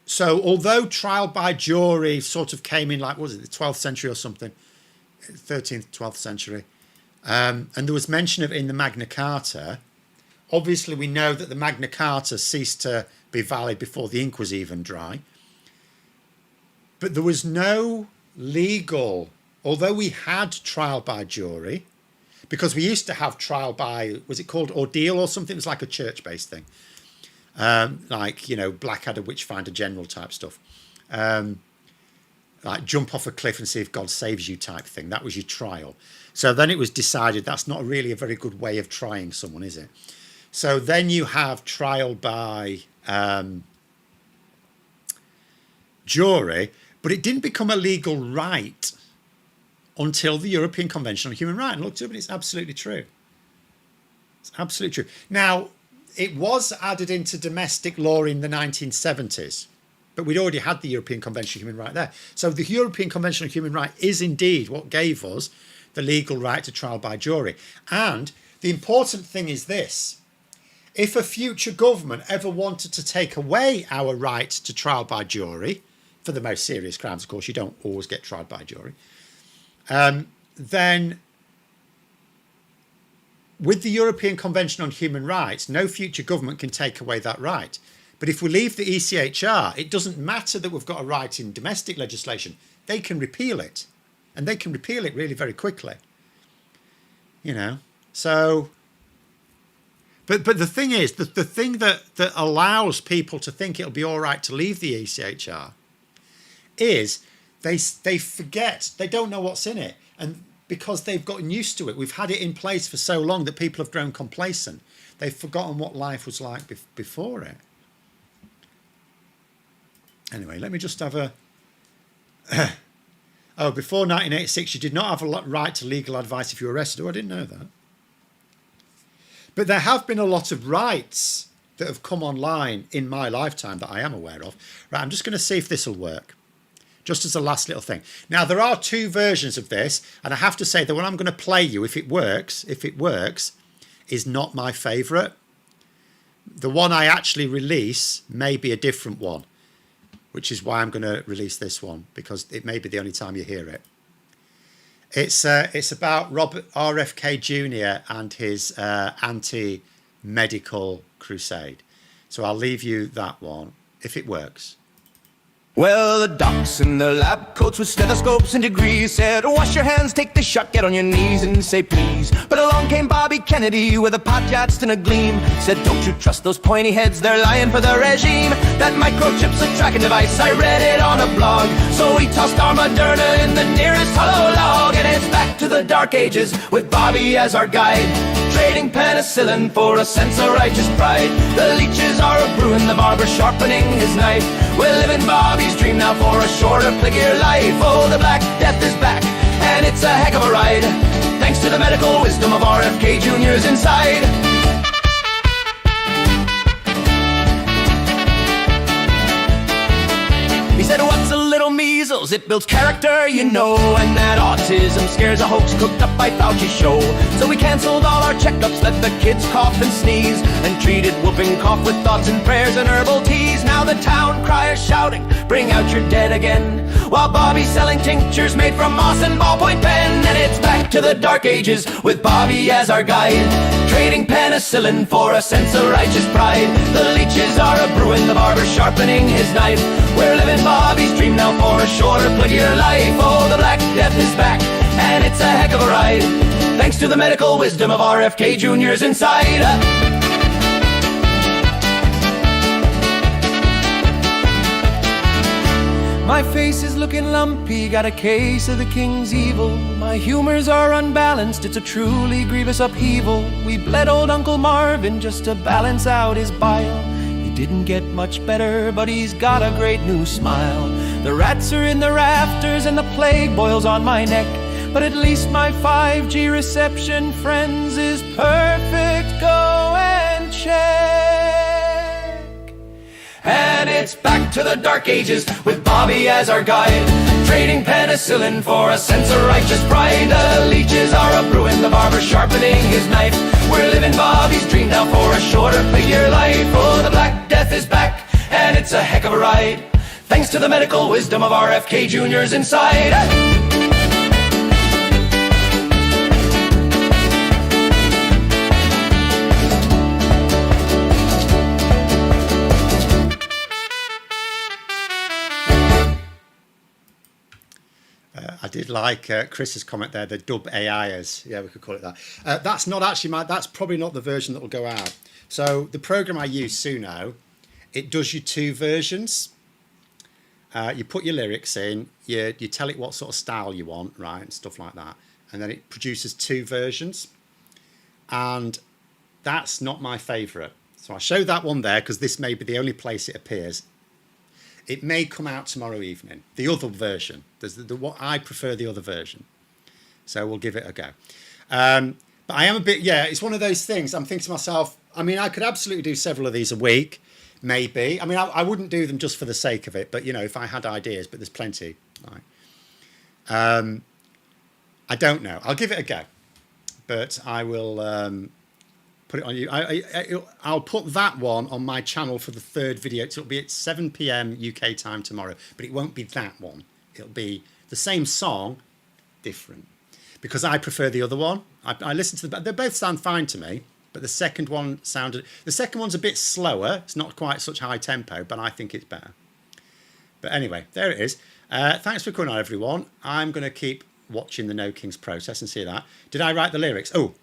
so although trial by jury sort of came in the 12th century or something, 13th, 12th century, and there was mention of it in the Magna Carta. Obviously, we know that the Magna Carta ceased to be valid before the ink was even dry. But there was no legal, although we had trial by jury, because we used to have trial by, was it called ordeal or something? It was like a church-based thing. Blackadder, Witchfinder General type stuff. Like jump off a cliff and see if God saves you type thing. That was your trial. So then it was decided that's not really a very good way of trying someone, is it? So then you have trial by jury, but it didn't become a legal right until the European Convention on Human Rights. And looked up and it's absolutely true. It's absolutely true. Now, it was added into domestic law in the 1970s, but we'd already had the European Convention on Human Rights there. So the European Convention on Human Rights is indeed what gave us the legal right to trial by jury. And the important thing is this. If a future government ever wanted to take away our right to trial by jury, for the most serious crimes, of course, you don't always get tried by jury, then with the European Convention on Human Rights, no future government can take away that right. But if we leave the ECHR, it doesn't matter that we've got a right in domestic legislation. They can repeal it. And they can repeal it really very quickly. So... But the thing is, the thing that allows people to think it'll be all right to leave the ECHR is they forget, they don't know what's in it. And because they've gotten used to it, we've had it in place for so long that people have grown complacent. They've forgotten what life was like before it. Anyway, let me just have a... before 1986, you did not have a right to legal advice if you were arrested. Oh, I didn't know that. But there have been a lot of rights that have come online in my lifetime that I am aware of. Right, I'm just going to see if this will work. Just as a last little thing. Now, there are 2 versions of this, and I have to say that what I'm going to play you, if it works, is not my favourite. The one I actually release may be a different one, which is why I'm going to release this one, because it may be the only time you hear it. It's about Robert RFK Jr. and his anti-medical crusade. So I'll leave you that one, if it works. Well, the docs in their lab coats with stethoscopes and degrees said, wash your hands, take the shot, get on your knees and say please. But along came Bobby Kennedy with a pot yacht and a gleam. Said, don't you trust those pointy heads, they're lying for the regime. That microchip's a tracking device, I read it on a blog. So we tossed our Moderna in the nearest hollow log. And it's back to the dark ages with Bobby as our guide, trading penicillin for a sense of righteous pride. The leeches are a brewing, the barber sharpening his knife. We're living Bobby's dream now for a shorter, pliggier life. Oh, the Black Death is back, and it's a heck of a ride, thanks to the medical wisdom of RFK Jr.'s inside. He said, what's a little measles? It builds character, you know. And that autism scares a hoax cooked up by Fauci's show. So we canceled all our checkups, let the kids cough and sneeze, and treated whooping cough with thoughts and prayers and herbal teas. Now the town criers shouting, bring out your dead again, while Bobby's selling tinctures made from moss and ballpoint pen. And it's back to the dark ages with Bobby as our guide, trading penicillin for a sense of righteous pride. The leeches are a brewing, the barber sharpening his knife. We're living Bobby's dream now for a shorter, pliggier life. Oh, the Black Death is back, and it's a heck of a ride, thanks to the medical wisdom of RFK Jr.'s inside. My face is looking lumpy, got a case of the king's evil. My humors are unbalanced, it's a truly grievous upheaval. We bled old Uncle Marvin just to balance out his bile. He didn't get much better, but he's got a great new smile. The rats are in the rafters and the plague boils on my neck, but at least my 5G reception, friends, is perfect. Go and check. And it's back to the dark ages with Bobby as our guide, trading penicillin for a sense of righteous pride. The leeches are a brewing, the barber sharpening his knife. We're living Bobby's dream now for a shorter, pliggier life. Oh, the Black Death is back, and it's a heck of a ride, thanks to the medical wisdom of RFK Jr.'s inside. I did like Chris's comment there, the dub AIers. Yeah, we could call it that. That's not actually that's probably not the version that will go out. So the program I use, Suno, it does you 2 versions. You put your lyrics in, you tell it what sort of style you want, right, and stuff like that. And then it produces 2 versions. And that's not my favourite. So I show that one there because this may be the only place it appears. It may come out tomorrow evening, the other version. There's what I prefer the other version. So we'll give it a go. But I am a bit, it's one of those things. I'm thinking to myself, I mean, I could absolutely do several of these a week, maybe. I mean, I wouldn't do them just for the sake of it, but, you know, if I had ideas, but there's plenty. Right. I don't know. I'll give it a go. But I will put it on you. I'll put that one on my channel for the 3rd video. It'll be at 7 p.m. UK time tomorrow, but it won't be that one. It'll be the same song, different, because I prefer the other one. I listen to they both sound fine to me, but the second one's a bit slower. It's not quite such high tempo, but I think it's better. But anyway, there it is. Thanks for coming on, everyone. I'm going to keep watching the No Kings process and see that. Did I write the lyrics? Oh,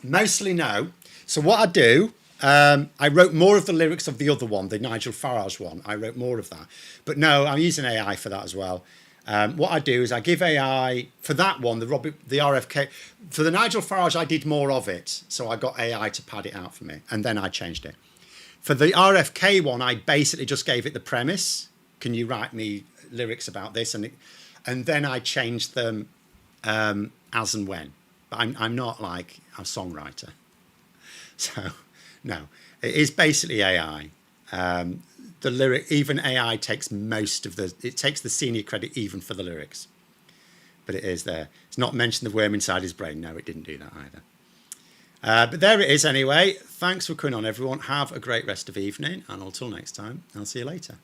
mostly no. So what I do, I wrote more of the lyrics of the other one, the Nigel Farage one. I wrote more of that. But no, I'm using AI for that as well. What I do is I give AI, for that one, the RFK, for the Nigel Farage, I did more of it. So I got AI to pad it out for me, and then I changed it. For the RFK one, I basically just gave it the premise. Can you write me lyrics about this? And then I changed them as and when. But I'm not like a songwriter. So, no. It is basically AI. The lyric, even AI takes it takes the senior credit even for the lyrics. But it is there. It's not mentioned the worm inside his brain. No, it didn't do that either. But there it is anyway. Thanks for coming on, everyone. Have a great rest of evening. And until next time, I'll see you later.